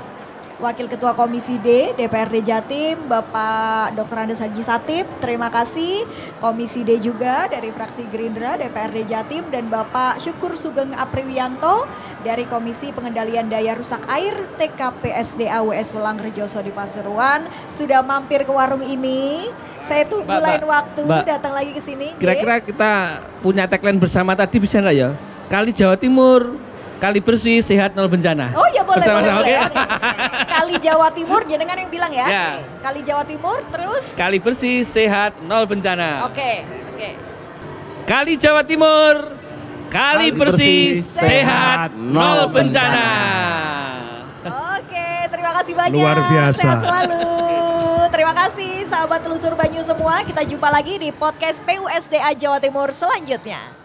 Wakil Ketua Komisi D DPRD Jatim, Bapak Dr. Andes Haji Satip, terima kasih. Komisi D juga dari fraksi Gerindra DPRD Jatim, dan Bapak Syukur Sugeng Apriwianto dari Komisi Pengendalian Daya Rusak Air TKP SDA WS Welang Rejoso di Pasuruan sudah mampir ke warung ini. Saya tunggu lain waktu datang lagi ke sini. Kira-kira kita punya tagline bersama tadi bisa nggak ya? Kali Jawa Timur, kali bersih, sehat, nol bencana. Oh ya boleh, bersama-sama, boleh. okay? Kali Jawa Timur, jenengan yang bilang ya. Kali Jawa Timur, terus? Kali bersih, sehat, nol bencana. Oke. Kali Jawa Timur, kali bersih, sehat, nol bencana. Oke, terima kasih banyak. Luar biasa. Sehat selalu. terima kasih sahabat telusur Banyu semua. Kita jumpa lagi di podcast PUSDA Jawa Timur selanjutnya.